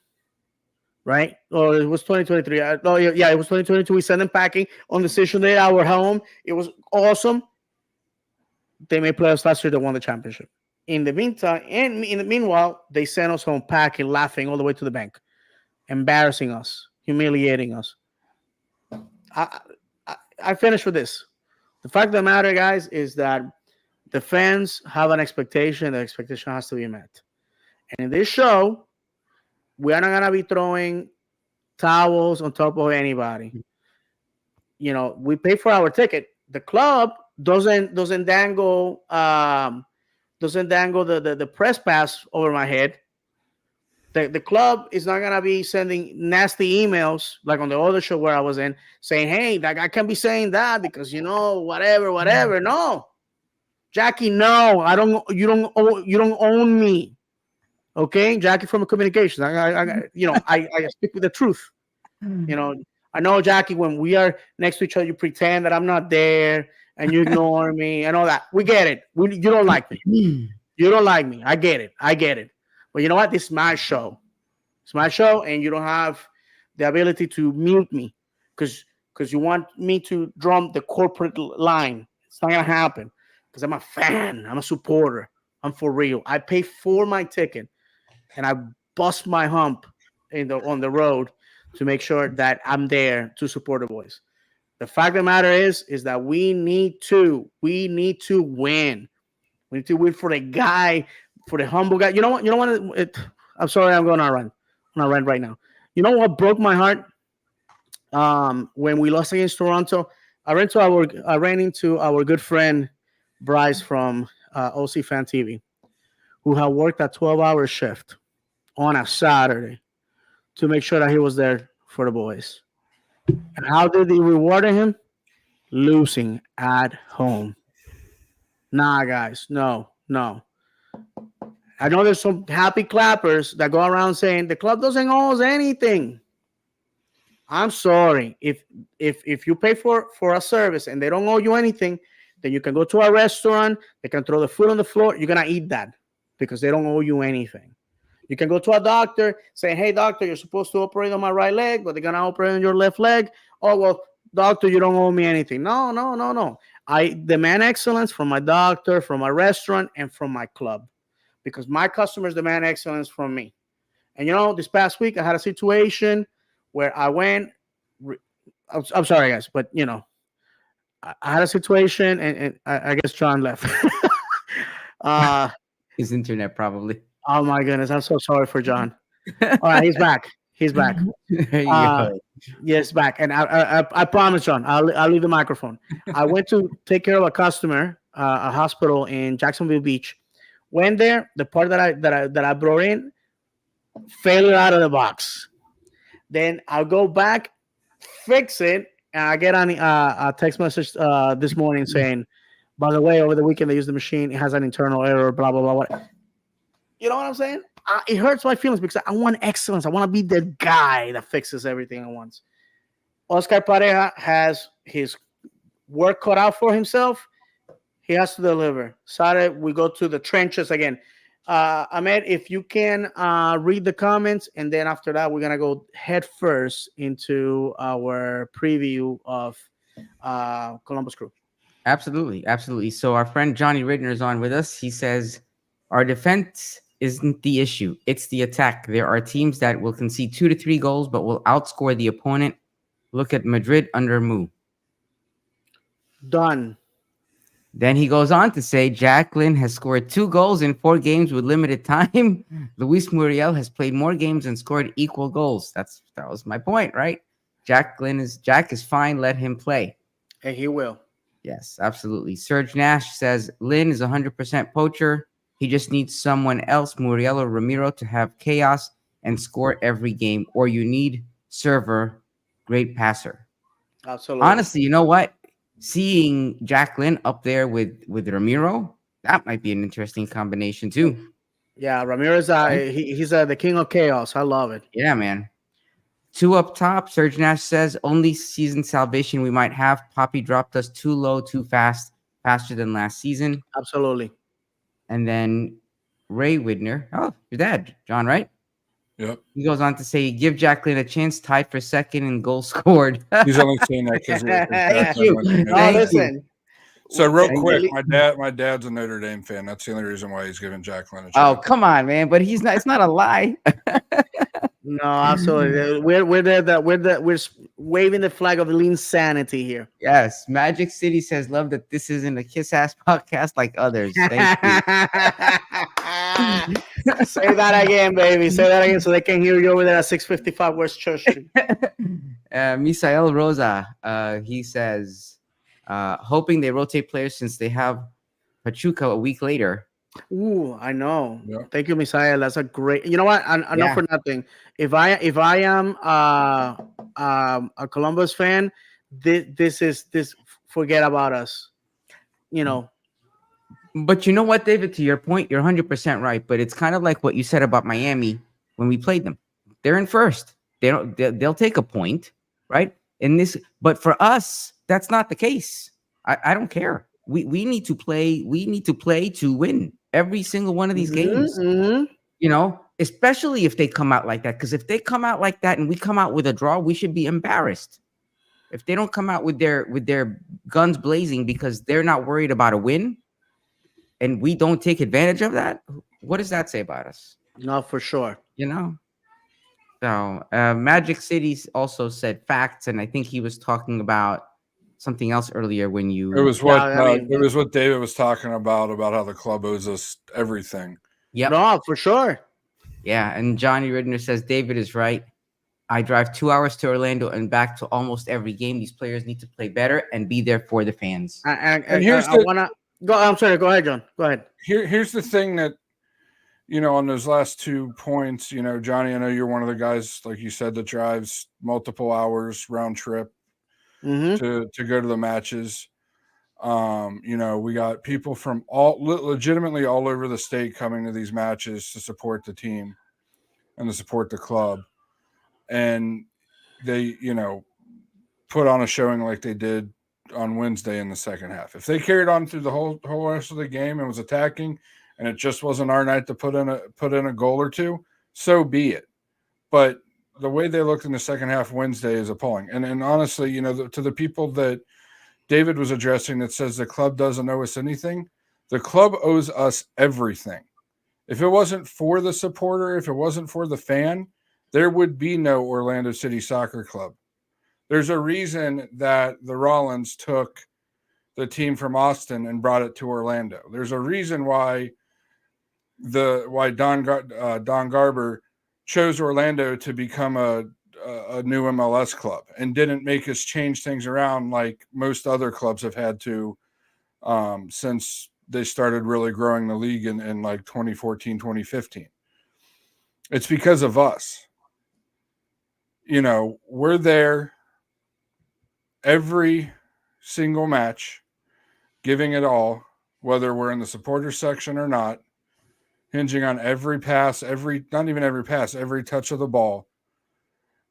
Right? Or it was 2023. Oh, yeah, it was 2022. We sent them packing on decision day at our home. It was awesome. They made playoffs last year. They won the championship. In the meantime, and in the meanwhile, they sent us home packing, laughing all the way to the bank, embarrassing us, humiliating us. I finished with this. The fact of the matter, guys, is that the fans have an expectation. The expectation has to be met. And in this show, we are not gonna be throwing towels on top of anybody. We pay for our ticket. The club doesn't dangle the press pass over my head. The club is not gonna be sending nasty emails like on the other show where I was in, saying, "Hey, that guy can't be saying that because whatever." No, Jackie, no, I don't. You don't own me. Okay, Jackie from communications. I speak with the truth. I know, Jackie, when we are next to each other, you pretend that I'm not there and you ignore me and all that. We get it. You don't like me. You don't like me. I get it. But you know what? This is my show. It's my show, and you don't have the ability to mute me because you want me to drum the corporate line. It's not gonna happen because I'm a fan. I'm a supporter. I'm for real. I pay for my ticket, and I bust my hump on the road to make sure that I'm there to support the boys. The fact of the matter is that we need to win. We need to win for the guy, for the humble guy. You know what? You know what? I'm sorry, I'm going to run. I'm going to run right now. You know what broke my heart? When we lost against Toronto, I ran into our good friend Bryce from OC Fan TV, who had worked a 12-hour shift on a Saturday to make sure that he was there for the boys. And how did they reward him? Losing at home. Nah, guys, no, no. I know there's some happy clappers that go around saying the club doesn't owe us anything. I'm sorry. If you pay for a service and they don't owe you anything, then you can go to a restaurant. They can throw the food on the floor. You're gonna eat that because they don't owe you anything. You can go to a doctor, say, "Hey, doctor, you're supposed to operate on my right leg, but they're gonna operate on your left leg." Oh well, doctor, you don't owe me anything. No, no, no, no. I demand excellence from my doctor, from my restaurant, and from my club because my customers demand excellence from me. And this past week I had a situation where I went. I'm sorry, guys, but I had a situation, and I guess John left. uh, His internet probably. oh my goodness, I'm so sorry for John. All right, he's back. He's back. There you Uh, go. yes, back. And I promise, John, I'll leave the microphone. I went to take care of a customer, a hospital in Jacksonville Beach. Went there. The part that I brought in, failure out of the box. Then I'll go back, fix it, and I get on a text message this morning saying, by the way, over the weekend they used the machine. It has an internal error. Blah blah blah. What? You know what I'm saying? It hurts my feelings because I want excellence. I want to be the guy that fixes everything at once. Oscar Pareja has his work cut out for himself. He has to deliver. Saturday, we go to the trenches again. Ahmed, if you can read the comments, and then after that, we're going to go head first into our preview of Columbus Crew. Absolutely, absolutely. So our friend Johnny Ridner is on with us. He says our defense isn't the issue; it's the attack. There are teams that will concede 2 to 3 goals, but will outscore the opponent. Look at Madrid under Mu. Done. Then he goes on to say Jacqueline has scored 2 goals in 4 games with limited time. Luis Muriel has played more games and scored equal goals. That was my point, right? Jack is fine. Let him play. And he will. Yes, absolutely. Serge Nash says Lynn is 100% poacher. He just needs someone else, Muriel or Ramiro, to have chaos and score every game. Or you need Server, great passer. Absolutely. Honestly, you know what? Seeing Jacqueline up there with Ramiro, that might be an interesting combination too. Yeah, Ramirez, he's the king of chaos. I love it. Yeah, man. 2 up top. Serge Nash says only season salvation we might have. Poppy dropped us too low, too fast, faster than last season. Absolutely. And then Ray Widner. Oh, your dad, John, right? Yep. He goes on to say, give Jacqueline a chance, tied for second and goal scored. He's only saying that because Thank you. Oh, listen. So real Thank quick, you. my dad's a Notre Dame fan. That's the only reason why he's giving Jacqueline a Oh, chance. come on, man. But he's not. It's not a lie. No, absolutely. We're waving the flag of insanity here. Yes. Magic City says, love that this isn't a kiss ass podcast like others. Thank you. Say that again, baby. Say that again so they can hear you over there at 655 West Church Street. Misael Rosa, he says, hoping they rotate players since they have Pachuca a week later. Ooh, I know. Yeah. Thank you, Misael. That's a great. You know what? I know for nothing. If I am a Columbus fan, this. Forget about us. But you know what, David? To your point, you're 100% right. But it's kind of like what you said about Miami when we played them. They're in first. They'll take a point, right? But for us, that's not the case. I don't care. We need to play. We need to play to win every single one of these games. Mm-hmm. Especially if they come out like that. Because if they come out like that and we come out with a draw, we should be embarrassed. If they don't come out with their guns blazing because they're not worried about a win, and we don't take advantage of that, what does that say about us? No, for sure. So Magic City also said facts, and I think he was talking about something else earlier when It you. was Yeah, what I mean, it was what David was talking about how the club owes us everything. Yep. no, for sure. Yeah, and Johnny Ridner says David is right. I drive 2 hours to Orlando and back to almost every game. These players need to play better and be there for the fans. And I wanna go. I'm sorry. Go ahead, John. Go ahead. here's the thing that on those last 2 points, Johnny, I know you're one of the guys, like you said, that drives multiple hours round trip Mm-hmm. to go to the matches. We got people from legitimately all over the state coming to these matches to support the team and to support the club. And they, put on a showing like they did on Wednesday in the second half. If they carried on through the whole rest of the game and was attacking, and it just wasn't our night to put in a goal or two, so be it. But the way they looked in the second half Wednesday is appalling. And honestly, to the people that David was addressing that says the club doesn't owe us anything, the club owes us everything. If it wasn't for the supporter, if it wasn't for the fan, there would be no Orlando City Soccer Club. There's a reason that the Rollins took the team from Austin and brought it to Orlando. There's a reason why Don Garber chose Orlando to become a new MLS club and didn't make us change things around like most other clubs have had to since they started really growing the league in like 2014, 2015. It's because of us. We're there every single match, giving it all, whether we're in the supporter section or not, hinging on every pass, not even every pass, every touch of the ball.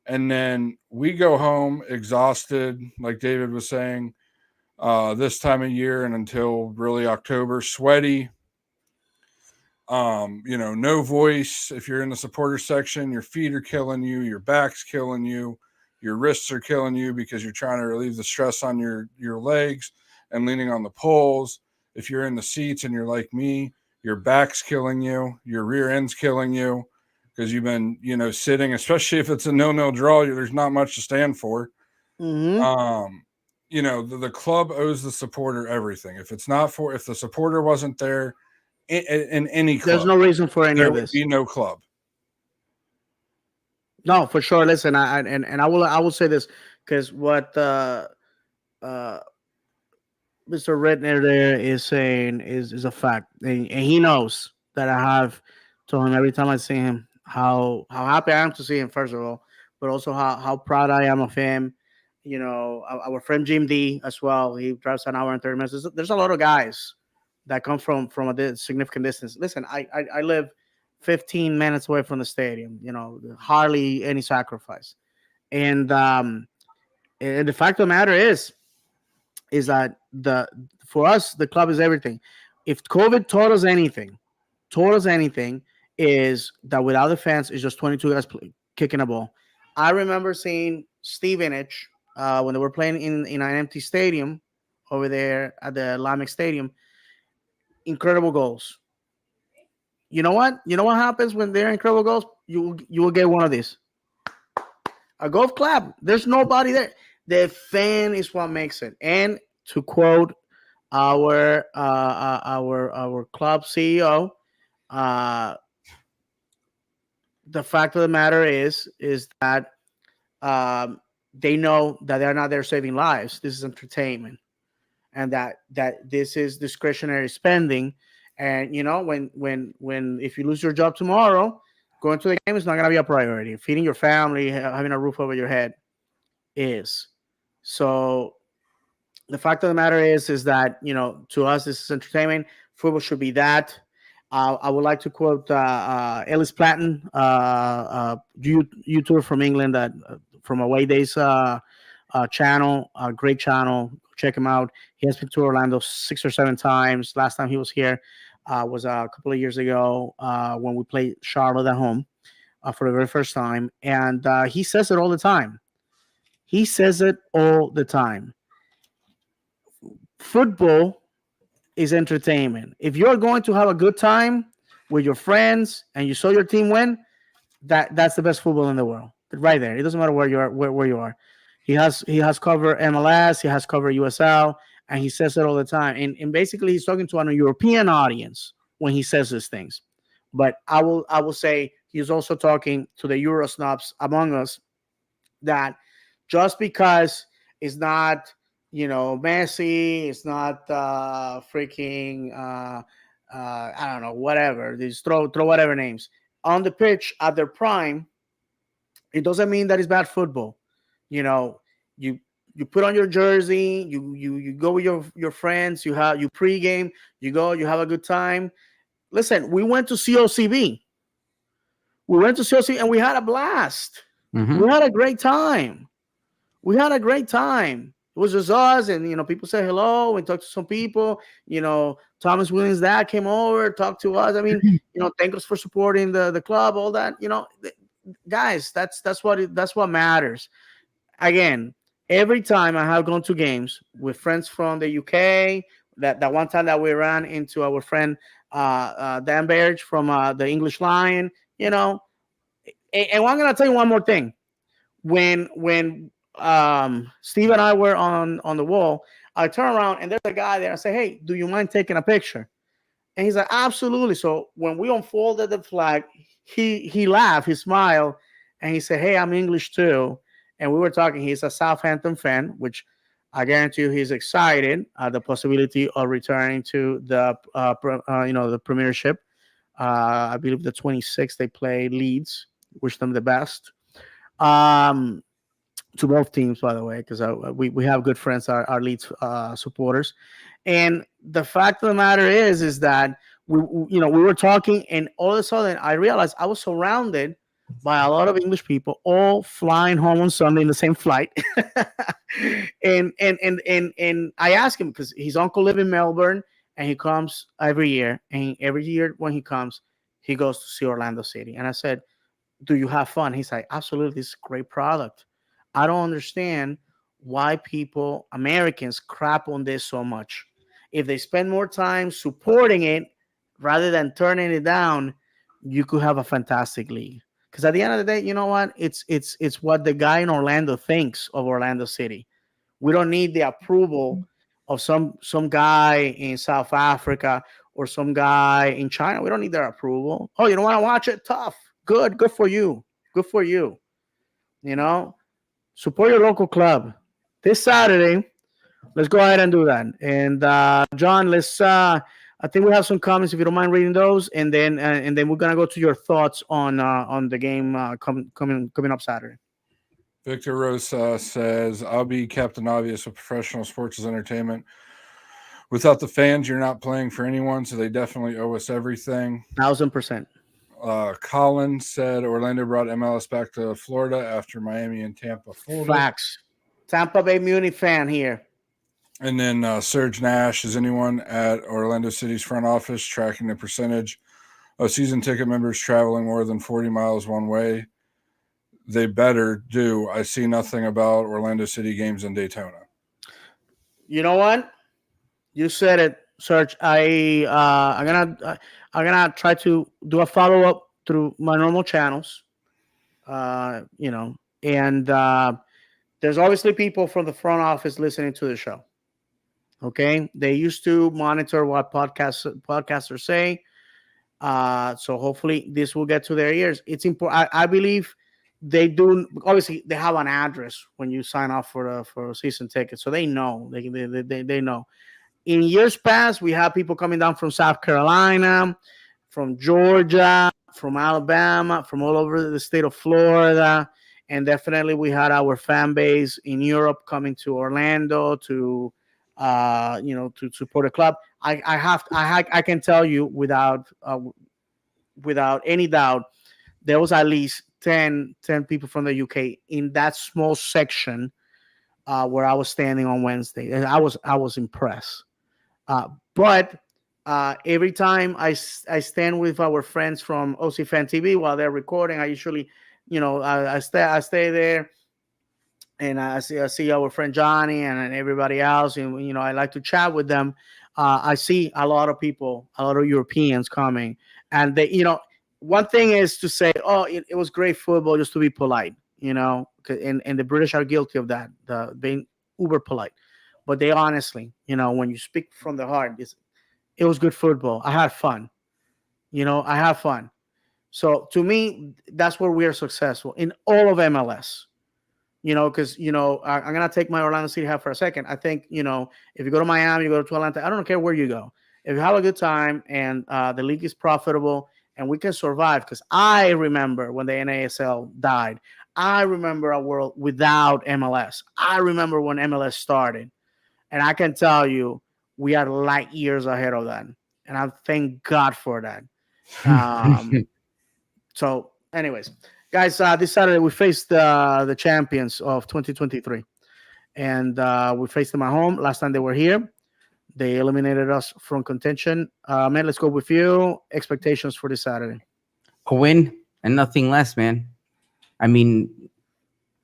And then we go home exhausted, like David was saying, this time of year and until really October, sweaty. No voice. If you're in the supporter section, your feet are killing you, your back's killing you, your wrists are killing you because you're trying to relieve the stress on your legs and leaning on the poles. If you're in the seats and you're like me, your back's killing you, your rear end's killing you because you've been, sitting, especially if it's a 0-0 draw, there's not much to stand for. Mm-hmm. The club owes the supporter everything. If the supporter wasn't there in any There's club, no reason for any there of would this. be no club. No, for sure. Listen, I will say this because what Mr. Redner there is saying is a fact, and he knows that I have told him every time I see him how happy I am to see him first of all, but also how proud I am of him. Our friend Jim D as well. He drives an hour and 30 minutes. There's a lot of guys that come from a significant distance. Listen, I live 15 minutes away from the stadium. Hardly any sacrifice, and the fact of the matter is that for us the club is everything. If COVID taught us anything, is that without the fans, it's just 22 guys kicking a ball. I remember seeing Stevenage when they were playing in an empty stadium over there at the Lamex Stadium. Incredible goals. You know what? You know what happens when they're incredible goals? You will get one of these. A golf clap. There's nobody there. The fan is what makes it. And to quote our club CEO, uh, the fact of the matter is that um, they know that they're not there saving lives. This is entertainment, and that this is discretionary spending. And when if you lose your job tomorrow, going to the game is not going to be a priority. Feeding your family, having a roof over your head is. So the fact of the matter is that to us this is entertainment. Football should be that. I would like to quote Ellis Platten, YouTuber from England, that from Away Days channel, a great channel. Check him out. He has been to Orlando 6 or 7 times. Last time he was here was a couple of years ago when we played Charlotte at home for the very first time, and he says it all the time. He says it all the time. Football is entertainment. If you're going to have a good time with your friends and you saw your team win, that's the best football in the world. Right there. It doesn't matter where you are. He has covered MLS, he has covered USL, and he says it all the time. And basically, he's talking to an European audience when he says these things. But I will say he's also talking to the Euro snobs among us that just because it's not, Messi, it's not freaking I don't know, whatever. Just throw whatever names on the pitch at their prime. It doesn't mean that it's bad football. You know, you you put on your jersey, you go with your friends, you pregame, you go, you have a good time. Listen, we went to COCB. We went to COCB and we had a blast. Hmm. We had a great time. We had a great time. It was just us, and people said hello. We talked to some people. Thomas Williams' dad came over, talked to us. I mean, thank us for supporting the club, all that. Guys, that's what matters. Again, every time I have gone to games with friends from the UK, that one time that we ran into our friend Dan Berge from the English Lion, you know. And I'm gonna tell you one more thing. When Steve and I were on the wall, I turn around and there's a guy there. I say, "Hey, do you mind taking a picture?" And he's like, "Absolutely." So when we unfolded the flag, he laughed, he smiled, and he said, "Hey, I'm English too." And we were talking. He's a Southampton fan, which I guarantee you he's excited at the possibility of returning to the Premiership. I believe the 26th they play Leeds. Wish them the best. Um, to both teams, by the way, because we have good friends, our Leeds supporters. And the fact of the matter is that we were talking, and all of a sudden I realized I was surrounded by a lot of English people, all flying home on Sunday in the same flight. And I asked him because his uncle lives in Melbourne, and he comes every year, and every year when he comes, he goes to see Orlando City. And I said, "Do you have fun?" He's like, "Absolutely, this is a great product." I don't understand why people, Americans, crap on this so much. If they spend more time supporting it rather than turning it down, you could have a fantastic league. Because at the end of the day, you know what? It's what the guy in Orlando thinks of Orlando City. We don't need the approval of some guy in South Africa or some guy in China. We don't need their approval. Oh, you don't want to watch it? Tough. Good for you. Good for you. You know, support your local club. This Saturday, let's go ahead and do that. And John, let's. I think we have some comments if you don't mind reading those, and then we're gonna go to your thoughts on the game coming up Saturday. Victor Rosa says, I'll be Captain Obvious with professional sports as entertainment. Without the fans, you're not playing for anyone, so they definitely owe us everything. 1,000%. Colin said Orlando brought MLS back to Florida after Miami and Tampa folded. Facts. Tampa Bay Muni fan here. And then Serge Nash, is anyone at Orlando City's front office tracking the percentage of season ticket members traveling more than 40 miles one way? They better do. I see nothing about Orlando City games in Daytona. You know what? You said it, Serge. I'm gonna try to do a follow up through my normal channels. And there's obviously people from the front office listening to the show. Okay, they used to monitor what podcasters say. So hopefully this will get to their ears. It's important. I believe they do. Obviously, they have an address when you sign off for a season ticket, so they know. They know. In years past, we have people coming down from South Carolina, from Georgia, from Alabama, from all over the state of Florida, and definitely we had our fan base in Europe coming to Orlando to support a club. I can tell you without any doubt, there was at least 10 people from the UK in that small section where I was standing on Wednesday. And I was impressed. But every time I stand with our friends from OC Fan TV while they're recording, I usually, I stay there, and I see our friend Johnny and everybody else, and I like to chat with them. I see a lot of people, a lot of Europeans coming, and one thing is to say, "Oh, it was great football," just to be polite, And the British are guilty of that, the being uber polite. But they honestly, when you speak from the heart, it was good football. I had fun. I have fun. So to me, that's where we are successful in all of MLS. Because I'm gonna take my Orlando City hat for a second. I think if you go to Miami, you go to Atlanta. I don't care where you go. If you have a good time and the league is profitable and we can survive, because I remember when the NASL died. I remember a world without MLS. I remember when MLS started, and I can tell you we are light years ahead of that, and I thank God for that. Um, so, anyways, guys, this Saturday we faced the champions of 2023, and we faced them at home. Last time they were here, they eliminated us from contention. Man, let's go with you. Expectations for this Saturday. A win and nothing less, man. I mean,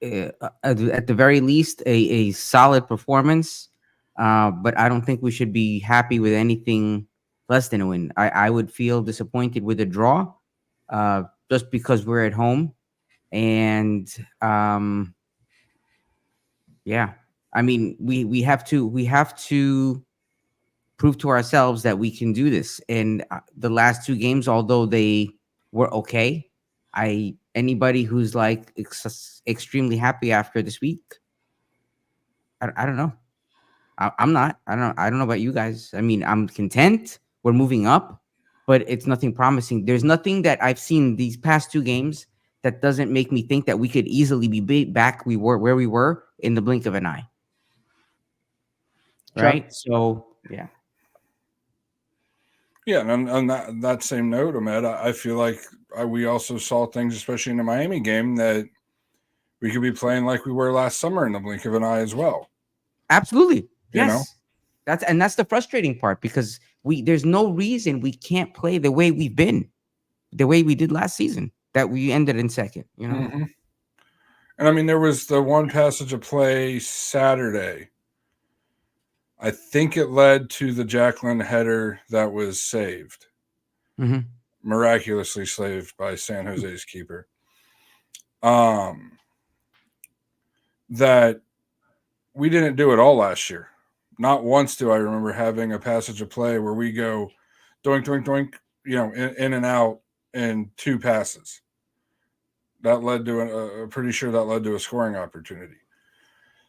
at the very least, a solid performance. But I don't think we should be happy with anything less than a win. I would feel disappointed with a draw, just because we're at home. And yeah, I mean, we have to prove to ourselves that we can do this. And the last two games, although they were okay, I anybody who's like extremely happy after this week, I don't know. I'm not. I don't know about you guys. I mean, I'm content. We're moving up, but it's nothing promising. There's nothing that I've seen these past two games that doesn't make me think that we could easily be back we were where we were in the blink of an eye. Chuck? Right? So yeah. Yeah, and on that same note, Ahmed, I feel like we also saw things, especially in the Miami game, that we could be playing like we were last summer in the blink of an eye as well. Absolutely. You know? Yes. That's the frustrating part, because there's no reason we can't play the way we've been, the way we did last season, that we ended in second, Mm-hmm. And I mean, there was the one passage of play Saturday. I think it led to the Jacqueline header that was saved, miraculously saved by San Jose's keeper. That we didn't do it all last year. Not once do I remember having a passage of play where we go doink, doink, doink, in and out in two passes. That led to pretty sure that led to a scoring opportunity.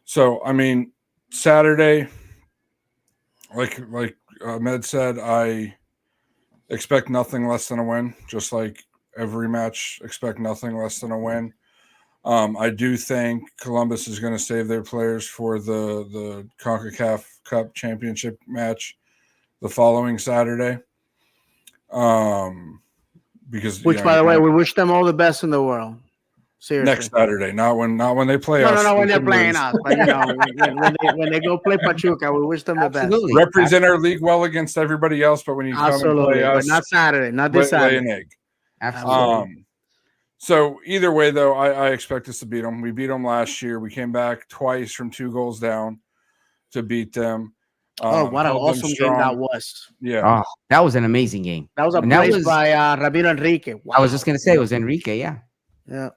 So, I mean, Saturday, like Med said, I expect nothing less than a win. Just like every match, expect nothing less than a win. I do think Columbus is going to save their players for the CONCACAF Cup Championship match the following Saturday. Because Which, by the way, we wish them all the best in the world. Seriously. Next Saturday, not when they play us. No, when they're playing us, but when they go play Pachuca, we wish them the best. Absolutely. Represent our league well against everybody else, but when you come and play us, but not Saturday, not this lay Saturday. an egg. Absolutely. So either way, though, I expect us to beat them. We beat them last year. We came back twice from 2 goals down to beat them. What an awesome game that was! Yeah, that was an amazing game. That was a brace by Ramiro Enrique. Wow. I was just gonna say it was Enrique. Yeah. Yeah.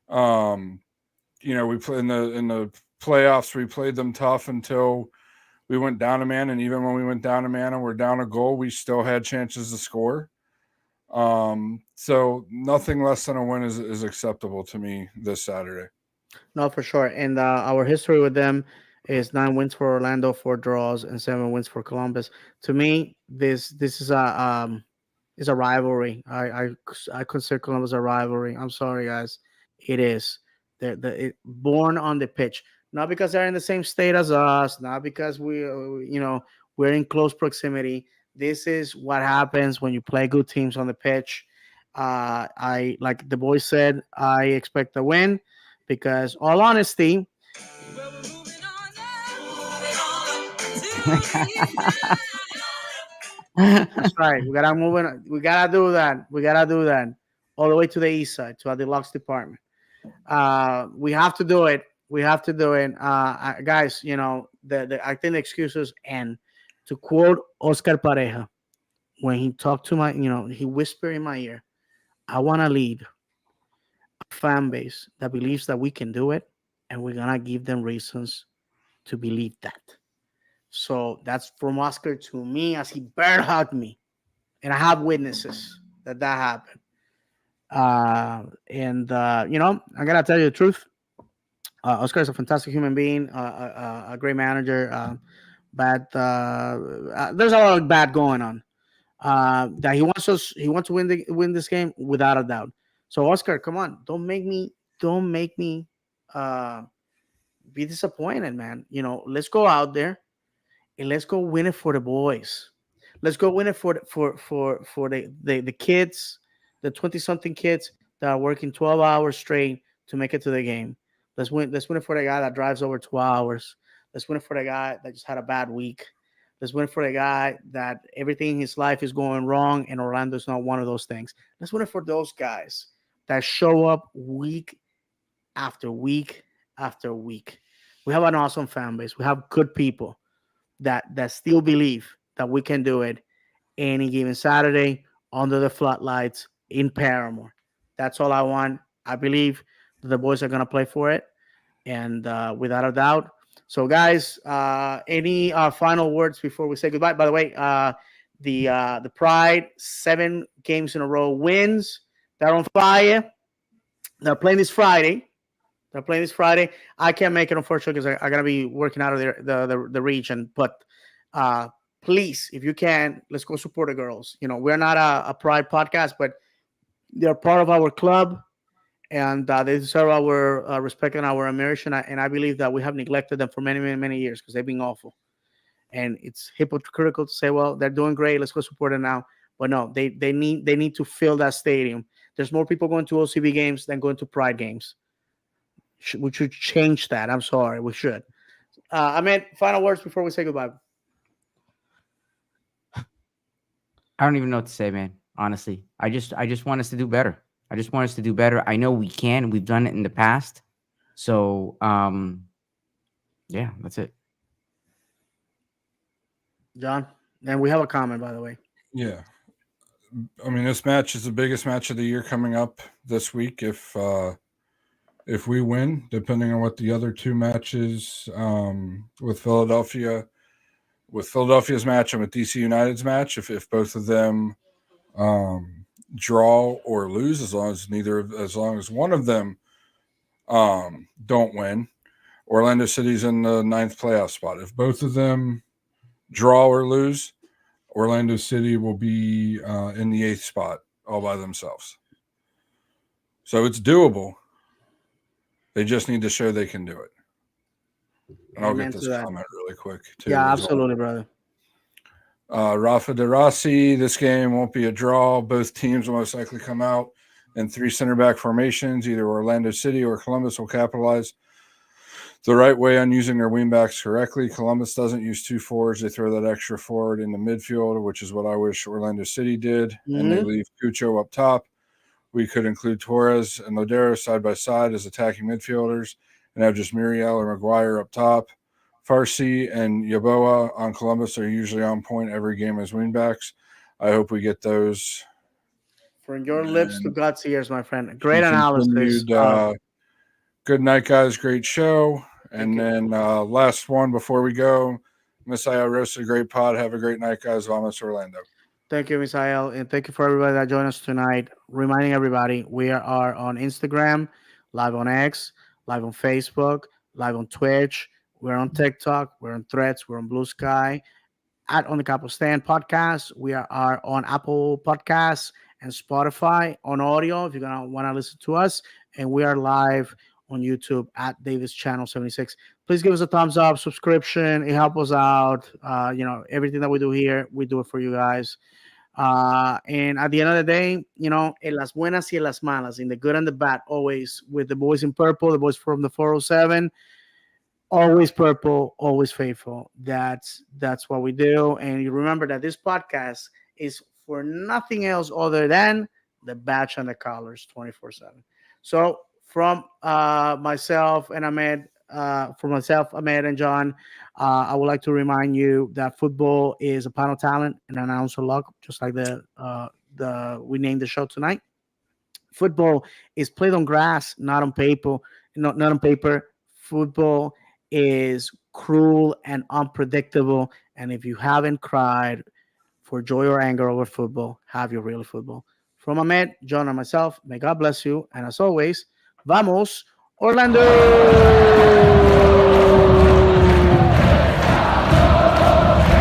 We play in the playoffs. We played them tough until we went down a man, and even when we went down a man and we're down a goal, we still had chances to score. So nothing less than a win is acceptable to me this Saturday. No, for sure. And our history with them is 9 wins for Orlando, 4 draws, and 7 wins for Columbus. To me, this is a rivalry. I consider Columbus a rivalry. I'm sorry, guys. It is. They're born on the pitch, not because they're in the same state as us, not because we're in close proximity. This is what happens when you play good teams on the pitch. I like the boys said, I expect a win because, all honesty, that's right. We gotta move in. We gotta do that. We gotta do that all the way to the east side to our deluxe department. We have to do it. We have to do it, guys. I think the excuses end. To quote Oscar Pareja, when he talked to he whispered in my ear, "I want to lead a fan base that believes that we can do it, and we're gonna give them reasons to believe that. So that's from Oscar to me as he bear hugged me, and I have witnesses that that happened. And you know, I gotta tell you the truth. Oscar is a fantastic human being, a great manager. There's a lot of bad going on. That he wants to win this game without a doubt. So Oscar, come on, don't make me uh, be disappointed, man. You know, let's go out there and let's go win it for the boys. Let's go win it for the kids, the 20 something kids that are working 12 hours straight to make it to the game. Let's win it for the guy that drives over 2 hours. Let's win it for the guy that just had a bad week. Let's win it for the guy that everything in his life is going wrong and Orlando's not one of those things. Let's win it for those guys that show up week after week after week. We have an awesome fan base. We have good people that still believe that we can do it any given Saturday under the floodlights in Paramore. That's all I want. I believe that the boys are gonna play for it, and without a doubt. So, guys, any final words before we say goodbye? By the way, the Pride 7 games in a row wins. They're on fire. They're playing this Friday. They're playing this Friday. I can't make it, unfortunately, because I gotta be working out of the region. But please, if you can, let's go support the girls. You know, we're not a Pride podcast, but they're part of our club, and they deserve our respect and our admiration. And I believe that we have neglected them for many, many, many years because they've been awful. And it's hypocritical to say, well, they're doing great. Let's go support them now. But no, they need to fill that stadium. There's more people going to OCB games than going to Pride games. We should change that. I'm sorry, we should. I mean, final words before we say goodbye. I don't even know what to say, man. Honestly, I just want us to do better. I just want us to do better. I know we can. We've done it in the past. So, yeah, that's it. John, and we have a comment, by the way. Yeah. I mean, this match is the biggest match of the year coming up this week. If we win, depending on what the other two matches with Philadelphia's match and with DC United's match, if both of them draw or lose, as long as one of them don't win, Orlando City's in the ninth playoff spot. If both of them draw or lose, Orlando City will be in the eighth spot all by themselves. So it's doable. They just need to show they can do it. And I'll get this comment really quick, too. Yeah, absolutely, brother. Rafa De Rossi, this game won't be a draw. Both teams will most likely come out in three center back formations. Either Orlando City or Columbus will capitalize the right way on using their wingbacks correctly. Columbus doesn't use two forwards. They throw that extra forward in the midfield, which is what I wish Orlando City did. Mm-hmm. And they leave Cucho up top. We could include Torres and Lodero side by side as attacking midfielders and have just Muriel or Maguire up top. Farsi and Yaboa on Columbus are usually on point every game as wingbacks. I hope we get those. From your lips to God's ears, my friend. Great analysis. Good night, guys. Great show. And then last one before we go. Misael roasted a great pod. Have a great night, guys. Vamos Orlando. Thank you, Misael. And thank you for everybody that joined us tonight. Reminding everybody, we are on Instagram, live on X, live on Facebook, live on Twitch. We're on TikTok. We're on Threads. We're on Blue Sky. At On the Capo Stand podcast. We are on Apple Podcasts and Spotify on audio if you're going to want to listen to us. And we are live on YouTube at Davis Channel 76. Please give us a thumbs up, subscription. It helps us out. Everything that we do here, we do it for you guys. And at the end of the day, en las buenas y en las malas, in the good and the bad, always with the boys in purple, the boys from the 407, always purple, always faithful. That's what we do. And you remember that this podcast is for nothing else other than the badge and the colors 24/7. So from myself and Ahmed, Ahmed and John, I would like to remind you that football is a panel talent and an announcer luck, just like we named the show tonight. Football is played on grass, not on paper. Football is cruel and unpredictable. And if you haven't cried for joy or anger over football, have your real football. From Ahmed, John, and myself, may God bless you. And as always, vamos, Orlando!